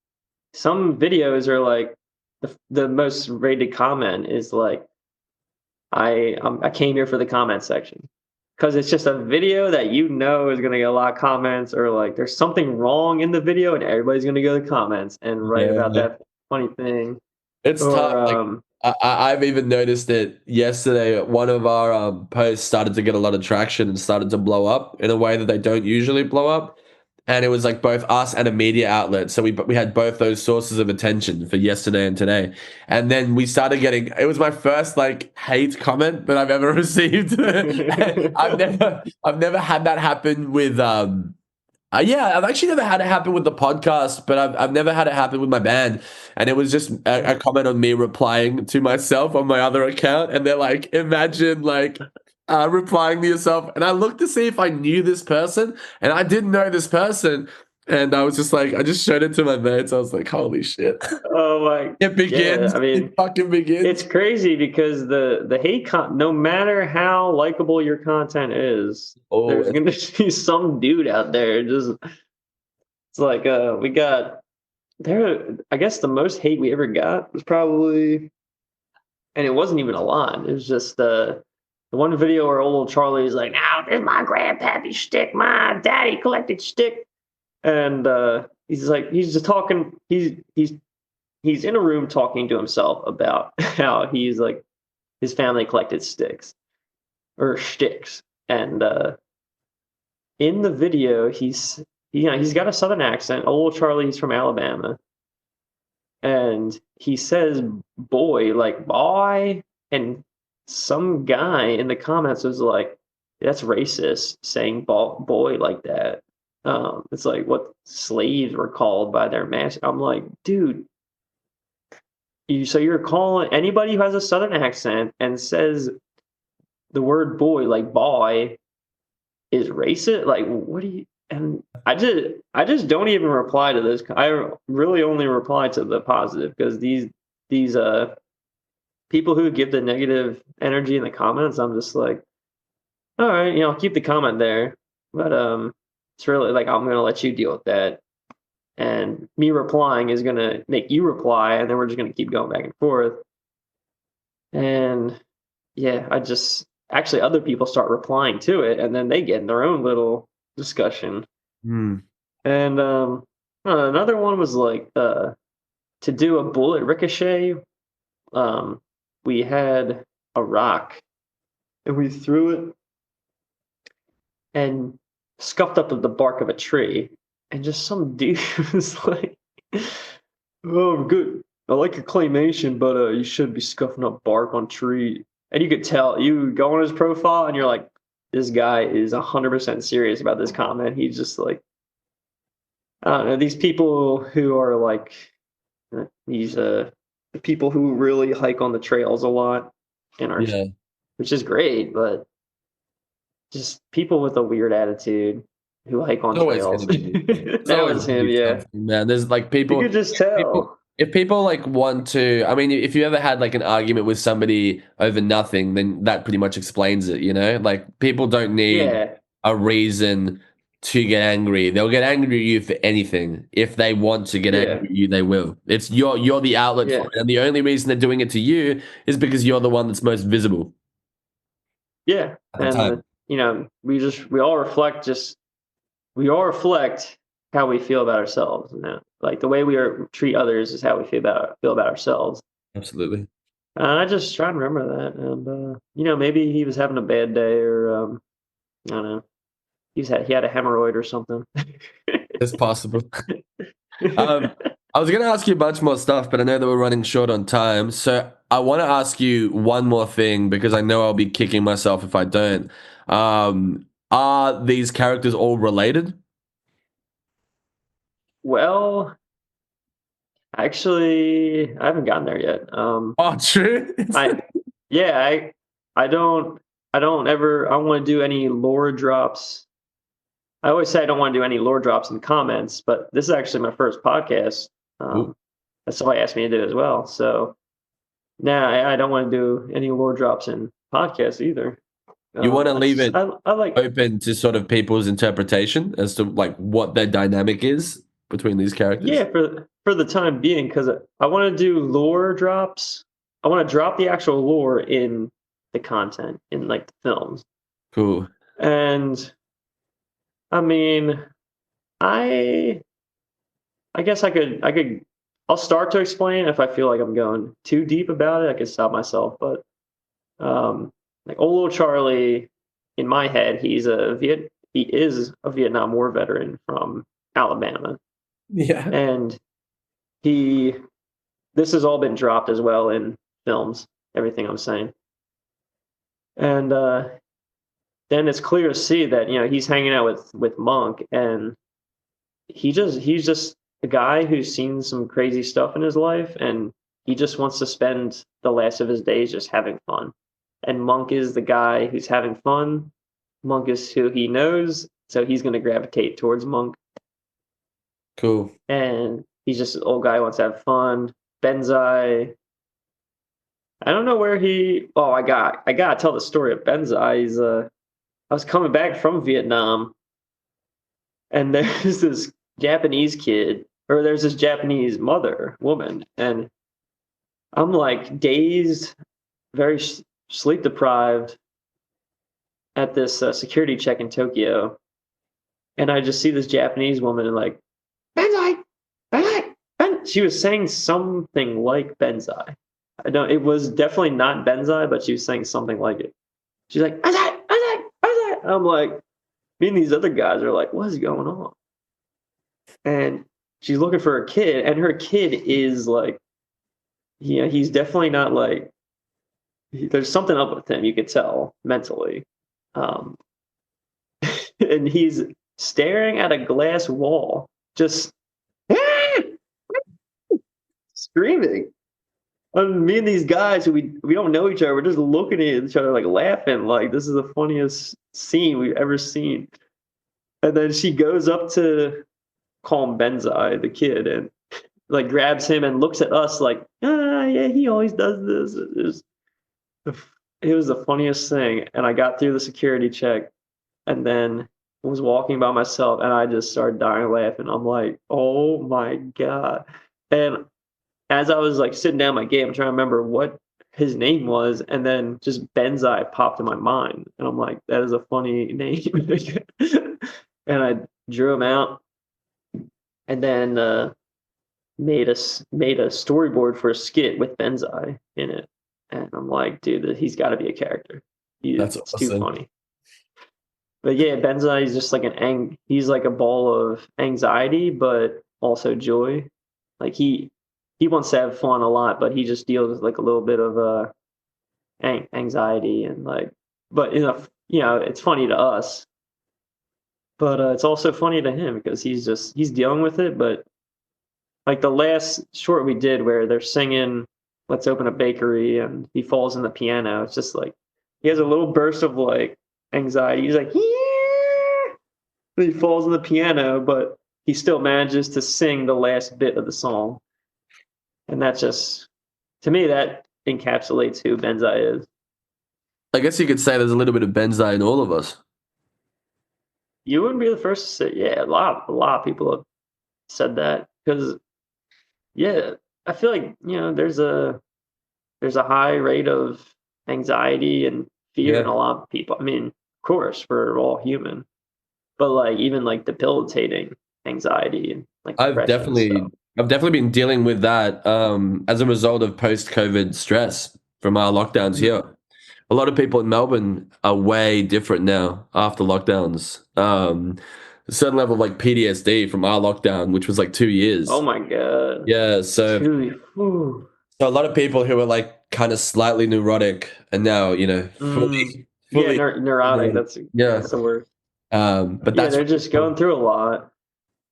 Speaker 1: some videos are like the most rated comment is like I came here for the comment section because it's just a video that is going to get a lot of comments, or like there's something wrong in the video and everybody's going to go to the comments and write about
Speaker 2: Yeah.
Speaker 1: that funny thing.
Speaker 2: It's
Speaker 1: Or
Speaker 2: tough. Like I've even noticed it yesterday. One of our posts started to get a lot of traction and started to blow up in a way that they don't usually blow up. And it was like both us and a media outlet. So we had both those sources of attention for yesterday and today. And then we started getting. It was my first like hate comment that I've ever received. I've never had that happen with yeah, I've actually never had it happen with the podcast, but I've never had it happen with my band. And it was just a comment on me replying to myself on my other account. And they're like, imagine like replying to yourself. And I looked to see if I knew this person, and I didn't know this person. And I was just like, I just showed it to my mates. I was like, holy shit.
Speaker 1: Oh my,
Speaker 2: It
Speaker 1: yeah.
Speaker 2: begins.
Speaker 1: I
Speaker 2: It
Speaker 1: mean,
Speaker 2: fucking begins.
Speaker 1: it's crazy because the hate no matter how likable your content is,
Speaker 2: Oh,
Speaker 1: there's gonna be some dude out there just. It's like we got there. I guess the most hate we ever got was probably, and it wasn't even a lot. It was just the one video where old Charlie's like, "Now this is my grandpappy stick. My daddy collected stick," and he's like, he's just talking. He's in a room talking to himself about how he's like his family collected sticks or sticks, and in the video he's got a southern accent. Old Charlie, he's from Alabama, and he says boy like boy, and some guy in the comments was like, that's racist saying boy like that. It's like what slaves were called by their master. I'm like, dude, so you're calling anybody who has a southern accent and says the word boy like boy is racist? Like, what do you? And I just don't even reply to this. I really only reply to the positive because these people who give the negative energy in the comments, I'm just like, all right, I'll keep the comment there, but it's really like I'm gonna let you deal with that, and me replying is gonna make you reply, and then we're just gonna keep going back and forth, and yeah, I just actually other people start replying to it, and then they get in their own little discussion.
Speaker 2: Hmm.
Speaker 1: And another one was like to do a bullet ricochet. Um, we had a rock and we threw it and scuffed up the bark of a tree, and just some dude was like, "Oh, good. I like your claymation, but you shouldn't be scuffing up bark on tree." And you could tell. You go on his profile, and you're like, "This guy is 100% serious about this comment." He's just like, I don't know. These people who are like these the people who really hike on the trails a lot and are,
Speaker 2: Yeah.
Speaker 1: which is great, but just people with a weird attitude who hike on
Speaker 2: It's always
Speaker 1: trails.
Speaker 2: gonna be. It's
Speaker 1: That
Speaker 2: always
Speaker 1: was
Speaker 2: gonna
Speaker 1: him,
Speaker 2: be
Speaker 1: yeah.
Speaker 2: something, man. There's like
Speaker 1: You
Speaker 2: people.
Speaker 1: could just
Speaker 2: People.
Speaker 1: tell.
Speaker 2: If people like want to, I mean, if you ever had like an argument with somebody over nothing, then that pretty much explains it. Like people don't need
Speaker 1: Yeah,
Speaker 2: a reason to get angry. They'll get angry at you for anything. If they want to get angry
Speaker 1: yeah,
Speaker 2: at you, they will. It's you're the outlet for
Speaker 1: yeah,
Speaker 2: it, and the only reason they're doing it to you is because you're the one that's most visible
Speaker 1: yeah.
Speaker 2: at the
Speaker 1: And
Speaker 2: time.
Speaker 1: we all reflect how we feel about ourselves. Like the way treat others is how we feel about ourselves.
Speaker 2: Absolutely.
Speaker 1: And I just try to remember that. And maybe he was having a bad day, or I don't know. He had a hemorrhoid or something.
Speaker 2: It's possible. I was going to ask you a bunch more stuff, but I know that we're running short on time. So I want to ask you one more thing because I know I'll be kicking myself if I don't. Are these characters all related?
Speaker 1: Well, actually, I haven't gotten there yet.
Speaker 2: Oh, true.
Speaker 1: I yeah, I don't want to do any lore drops. I always say I don't want to do any lore drops in the comments, but this is actually my first podcast.
Speaker 2: Ooh.
Speaker 1: That's somebody asked me to do as well. So now I don't want to do any lore drops in podcasts either.
Speaker 2: You want to
Speaker 1: I
Speaker 2: leave
Speaker 1: just
Speaker 2: it
Speaker 1: I like
Speaker 2: open to sort of people's interpretation as to like what their dynamic is between these characters?
Speaker 1: yeah for the time being because I want to do lore drops. I want to drop the actual lore in the content in like the films,
Speaker 2: Cool.
Speaker 1: and I mean I I guess I'll start to explain if I feel like I'm going too deep about it. I can stop myself, but like old little Charlie, in my head, he is a Vietnam War veteran from Alabama,
Speaker 2: Yeah.
Speaker 1: and he this has all been dropped as well in films. Everything I'm saying, and then it's clear to see that he's hanging out with Monk, and he's just a guy who's seen some crazy stuff in his life, and he just wants to spend the last of his days just having fun. And Monk is the guy who's having fun. Monk is who he knows, so he's going to gravitate towards Monk.
Speaker 2: Cool.
Speaker 1: and he's just an old guy who wants to have fun. Benzai, I don't know where he. Oh, I gotta tell the story of Benzai. I was coming back from Vietnam, and there's this Japanese kid, or there's this Japanese woman, and I'm like dazed, very sleep deprived at this security check in Tokyo, and I just see this Japanese woman and like Benzai, Benzai, She was saying something like Benzai. I don't. It was definitely not Benzai, but she was saying something like it. She's like Benzai, Benzai, Benzai. I'm like, me and these other guys are like, what is going on? And she's looking for her kid, and her kid is like, yeah, he's definitely not like. There's something up with him. You could tell mentally, um, and he's staring at a glass wall, just screaming. And me and these guys who we don't know each other, we're just looking at each other like laughing, like this is the funniest scene we've ever seen. And then she goes up to call him Benzai, the kid, and like grabs him and looks at us like, ah, yeah, he always does this. It was the funniest thing. And I got through the security check, and then was walking by myself, and I just started dying laughing. I'm like, oh my god! And as I was like sitting down my game, I'm trying to remember what his name was, and then just Benzai popped in my mind, and I'm like, that is a funny name. And I drew him out, and then made a storyboard for a skit with Benzai in it, and I'm like, dude, he's got to be a character.
Speaker 2: That's
Speaker 1: It's too
Speaker 2: awesome.
Speaker 1: funny. But yeah, Benzai is just like he's like a ball of anxiety, but also joy. Like he wants to have fun a lot, but he just deals with like a little bit of anxiety and like, but it's funny to us, but it's also funny to him because he's dealing with it. But like the last short we did where they're singing "Let's Open a Bakery" and he falls in the piano, it's just like he has a little burst of like anxiety. He's like, yeah, and he falls in the piano, but he still manages to sing the last bit of the song, and that's just to me that encapsulates who Benzai is.
Speaker 2: I guess you could say there's a little bit of Benzai in all of us.
Speaker 1: You wouldn't be the first to say, yeah. A lot of people have said that because, yeah, I feel like there's a high rate of anxiety and fear in
Speaker 2: Yeah.
Speaker 1: a lot of people. I mean, of course, we're all human, but like even like debilitating anxiety and like
Speaker 2: I've
Speaker 1: depression and stuff.
Speaker 2: definitely I've definitely been dealing with that as a result of post-COVID stress from our lockdowns
Speaker 1: Mhm.
Speaker 2: here. A lot of people in Melbourne are way different now after lockdowns. A certain level of like PTSD from our lockdown, which was like 2 years.
Speaker 1: Oh my god,
Speaker 2: Yeah, so
Speaker 1: two. Whew.
Speaker 2: so a lot of people who were like kind of slightly neurotic and now,
Speaker 1: Mm. Yeah,
Speaker 2: fully,
Speaker 1: neurotic.
Speaker 2: yeah.
Speaker 1: That's the word.
Speaker 2: But
Speaker 1: Yeah,
Speaker 2: that's
Speaker 1: they're just going through a lot.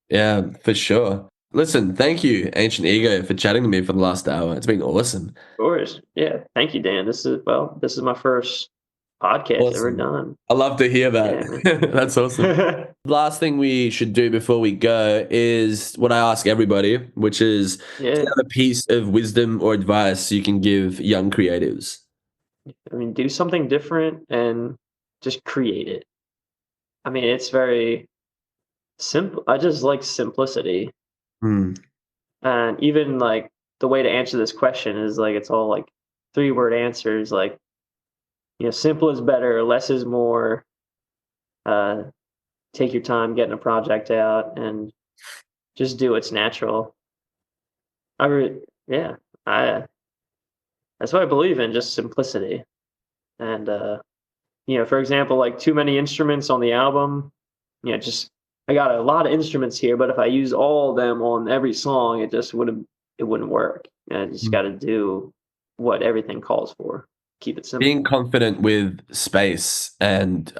Speaker 2: yeah, for sure. Listen, thank you, Ancient Ego, for chatting to me for the last hour. It's been awesome.
Speaker 1: Of course. Yeah. Thank you, Dan. This is my first podcast ever
Speaker 2: Awesome.
Speaker 1: done.
Speaker 2: I love to hear
Speaker 1: Yeah,
Speaker 2: that.
Speaker 1: man.
Speaker 2: That's awesome. Last thing we should do before we go is what I ask everybody, which is do you
Speaker 1: Yeah.
Speaker 2: have a piece of wisdom or advice you can give young creatives?
Speaker 1: I mean, do something different and just create it. I mean, it's very simple. I just like simplicity.
Speaker 2: Hmm.
Speaker 1: And even like the way to answer this question is like it's all like 3-word answers like, simple is better, less is more. Uh Take your time getting a project out and just do what's natural. Yeah, I that's what I believe in, just simplicity. And for example, like too many instruments on the album, just I got a lot of instruments here, but if I use all of them on every song, it wouldn't work. And I just got to do what everything calls for. Keep it
Speaker 2: Being
Speaker 1: simple.
Speaker 2: confident with space and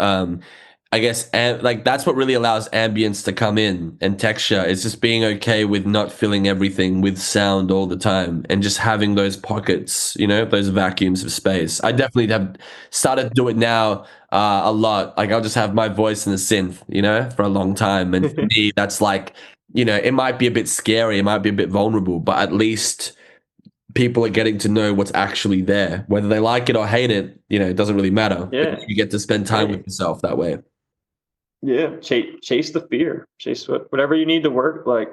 Speaker 2: I guess, and like that's what really allows ambience to come in and texture. It's just being okay with not filling everything with sound all the time and just having those pockets, those vacuums of space. I definitely have started to do it now a lot. Like I'll just have my voice in the synth, for a long time. And for me, that's like, it might be a bit scary, it might be a bit vulnerable, but at least people are getting to know what's actually there. Whether they like it or hate it, it doesn't really matter. But
Speaker 1: Yeah.
Speaker 2: you get to spend time with
Speaker 1: Hey.
Speaker 2: yourself that way.
Speaker 1: Yeah. Chase the fear. Chase whatever you need to work. Like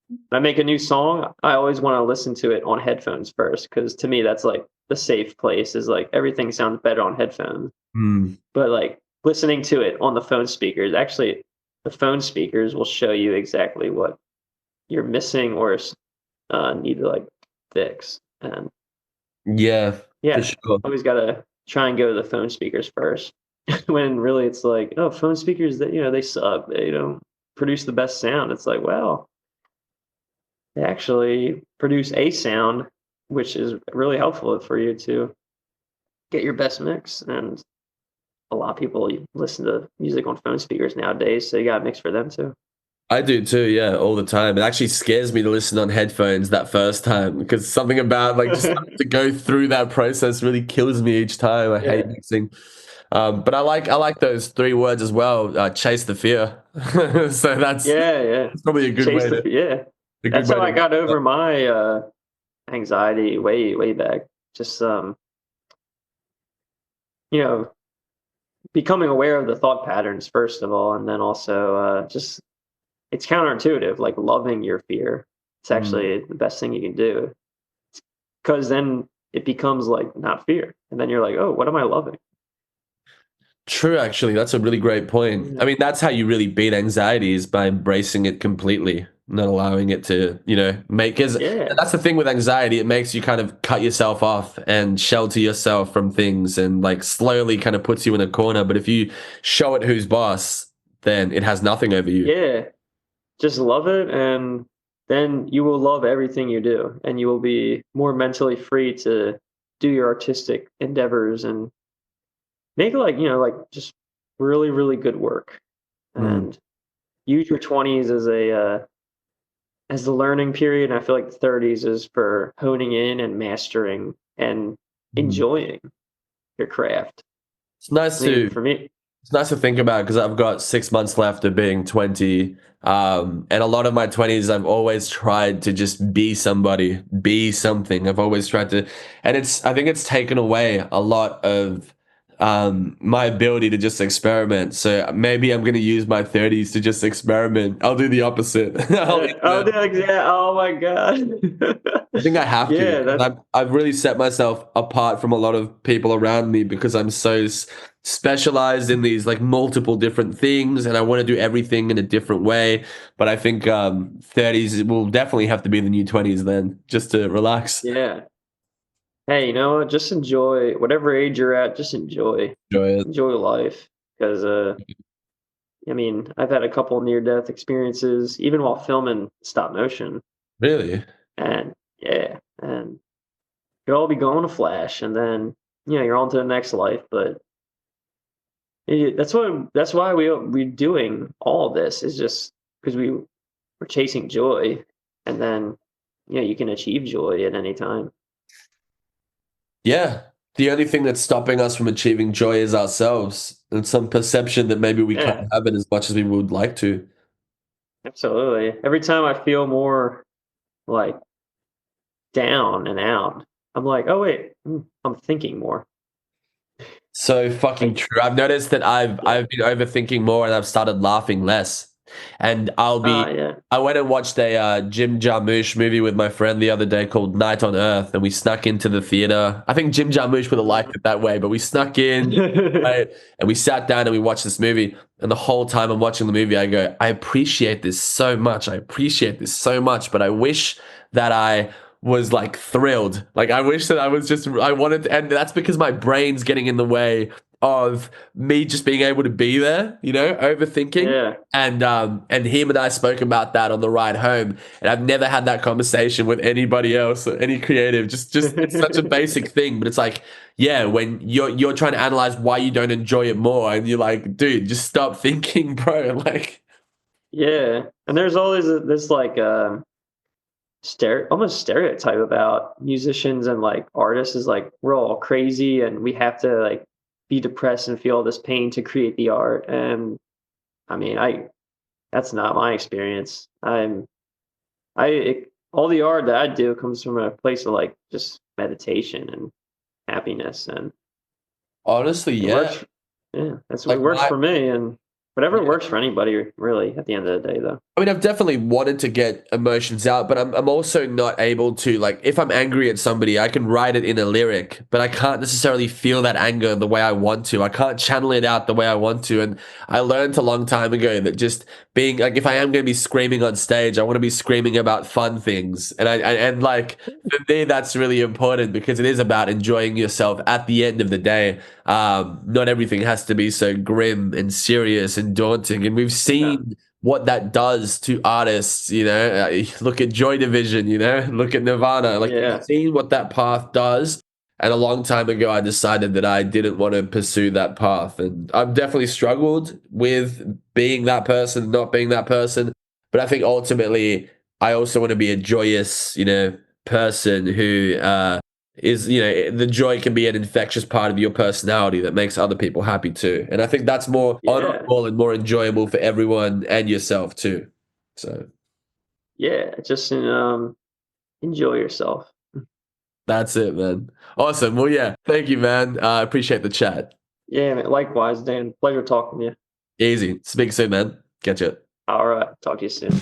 Speaker 1: when I make a new song, I always want to listen to it on headphones first, because to me that's like the safe place. Is like everything sounds better on headphones.
Speaker 2: Mm.
Speaker 1: But like listening to it on the phone speakers, actually, the phone speakers will show you exactly what you're missing or need to like fix. And
Speaker 2: Yeah, for
Speaker 1: yeah,
Speaker 2: sure.
Speaker 1: always gotta try and go to the phone speakers first. When really it's like, oh, phone speakers that they suck. They don't produce the best sound. It's like, well, they actually produce a sound, which is really helpful for you to get your best mix. And a lot of people listen to music on phone speakers nowadays, so you got to mix for them too.
Speaker 2: I do too, yeah, all the time. It actually scares me to listen on headphones that first time because something about like just having to go through that process really kills me each time. I hate
Speaker 1: Yeah,
Speaker 2: mixing. But I like those three words as well. Chase the fear. So that's
Speaker 1: yeah.
Speaker 2: probably a good way to
Speaker 1: Yeah.
Speaker 2: a good
Speaker 1: That's how
Speaker 2: way
Speaker 1: I
Speaker 2: to.
Speaker 1: got over my anxiety way back. Just you know, becoming aware of the thought patterns first of all, and then also just it's counterintuitive, like loving your fear. It's
Speaker 2: Mm.
Speaker 1: actually the best thing you can do, because then it becomes like not fear, and then you're like, oh, what am I loving?
Speaker 2: True, actually, that's a really great point. I
Speaker 1: Yeah,
Speaker 2: mean, that's how you really beat anxiety is by embracing it completely, not allowing it to, make. Because
Speaker 1: yeah,
Speaker 2: that's the thing with anxiety; it makes you kind of cut yourself off and shelter yourself from things, and like slowly kind of puts you in a corner. But if you show it who's boss, then it has nothing over you.
Speaker 1: yeah. Just love it, and then you will love everything you do, and you will be more mentally free to do your artistic endeavors and make like like just really good work,
Speaker 2: Mm.
Speaker 1: and use your 20s as the learning period. And I feel like the 30s is for honing in and mastering and
Speaker 2: Mm.
Speaker 1: enjoying your craft.
Speaker 2: It's nice
Speaker 1: I mean,
Speaker 2: to
Speaker 1: for me,
Speaker 2: It's nice to think about because I've got 6 months left of being 20. And a lot of my 20s, I've always tried to just be somebody, be something. I've always tried to, and I think it's taken away a lot of my ability to just experiment. So maybe I'm going to use my 30s to just experiment. I'll do the opposite. I'll
Speaker 1: oh,
Speaker 2: leave
Speaker 1: yeah, oh my god.
Speaker 2: I think I have to
Speaker 1: Yeah,
Speaker 2: because
Speaker 1: that's
Speaker 2: I've really set myself apart from a lot of people around me because I'm so specialized in these like multiple different things and I want to do everything in a different way. But I think 30s will definitely have to be the new 20s then, just to relax.
Speaker 1: yeah. Hey, you know what? Just enjoy whatever age you're at. Just
Speaker 2: Enjoy it.
Speaker 1: enjoy life, because I mean, I've had a couple near death experiences even while filming stop motion,
Speaker 2: Really?
Speaker 1: and yeah, and you'll all be gone in a flash, and then you're on to the next life. But that's why we're doing all of this, is just because we're chasing joy, and then you can achieve joy at any time.
Speaker 2: Yeah. The only thing that's stopping us from achieving joy is ourselves and some perception that maybe we can't
Speaker 1: Yeah,
Speaker 2: have it as much as we would like to.
Speaker 1: absolutely. Every time I feel more like down and out, I'm like, oh wait, I'm thinking more.
Speaker 2: So fucking
Speaker 1: Like,
Speaker 2: true. I've noticed that
Speaker 1: yeah,
Speaker 2: I've been overthinking more and I've started laughing less. And
Speaker 1: yeah.
Speaker 2: I went and watched a Jim Jarmusch movie with my friend the other day called Night on Earth, and we snuck into the theater. I think Jim Jarmusch would have liked it that way, but we snuck in, right, and we sat down and we watched this movie. And the whole time I'm watching the movie, I go, I appreciate this so much. I appreciate this so much, but I wish that I was like thrilled. Like I wish that I was just I wanted to, and that's because my brain's getting in the way of me just being able to be there, overthinking.
Speaker 1: Yeah.
Speaker 2: And him and I spoke about that on the ride home, and I've never had that conversation with anybody else, or any creative. Just it's such a basic thing, but it's like, yeah, when you're trying to analyze why you don't enjoy it more, and you're like, dude, just stop thinking, bro. Like,
Speaker 1: Yeah. And there's always this like almost stereotype about musicians and like artists is like we're all crazy and we have to like be depressed and feel this pain to create the art. And I mean, I that's not my experience. All the art that I do comes from a place of like just meditation and happiness, and
Speaker 2: honestly,
Speaker 1: it
Speaker 2: yeah.
Speaker 1: works. Yeah, that's what
Speaker 2: Like
Speaker 1: works
Speaker 2: my
Speaker 1: for me, and whatever
Speaker 2: yeah.
Speaker 1: works for anybody, really. At the end of the day, though.
Speaker 2: I mean, I've definitely wanted to get emotions out, but I'm also not able to, like, if I'm angry at somebody, I can write it in a lyric, but I can't necessarily feel that anger the way I want to. I can't channel it out the way I want to. And I learned a long time ago that just being like, if I am going to be screaming on stage, I want to be screaming about fun things. And like, for me, that's really important because it is about enjoying yourself at the end of the day. Not everything has to be so grim and serious and daunting. And we've
Speaker 1: No.
Speaker 2: seen what that does to artists, look at Joy Division, look at Nirvana. Like, we've
Speaker 1: Yeah.
Speaker 2: seen what that path does. And a long time ago, I decided that I didn't want to pursue that path. And I've definitely struggled with being that person, not being that person. But I think ultimately, I also want to be a joyous, person who is, the joy can be an infectious part of your personality that makes other people happy too. And I think that's more
Speaker 1: Yeah.
Speaker 2: honorable and more enjoyable for everyone and yourself too. So
Speaker 1: Yeah. Just enjoy yourself.
Speaker 2: that's it, man. Awesome. Well, yeah, thank you, man. I appreciate the chat.
Speaker 1: Yeah, man. Likewise, Dan. Pleasure talking to you.
Speaker 2: Easy. Speak soon, man. Catch you.
Speaker 1: All right. Talk to you soon.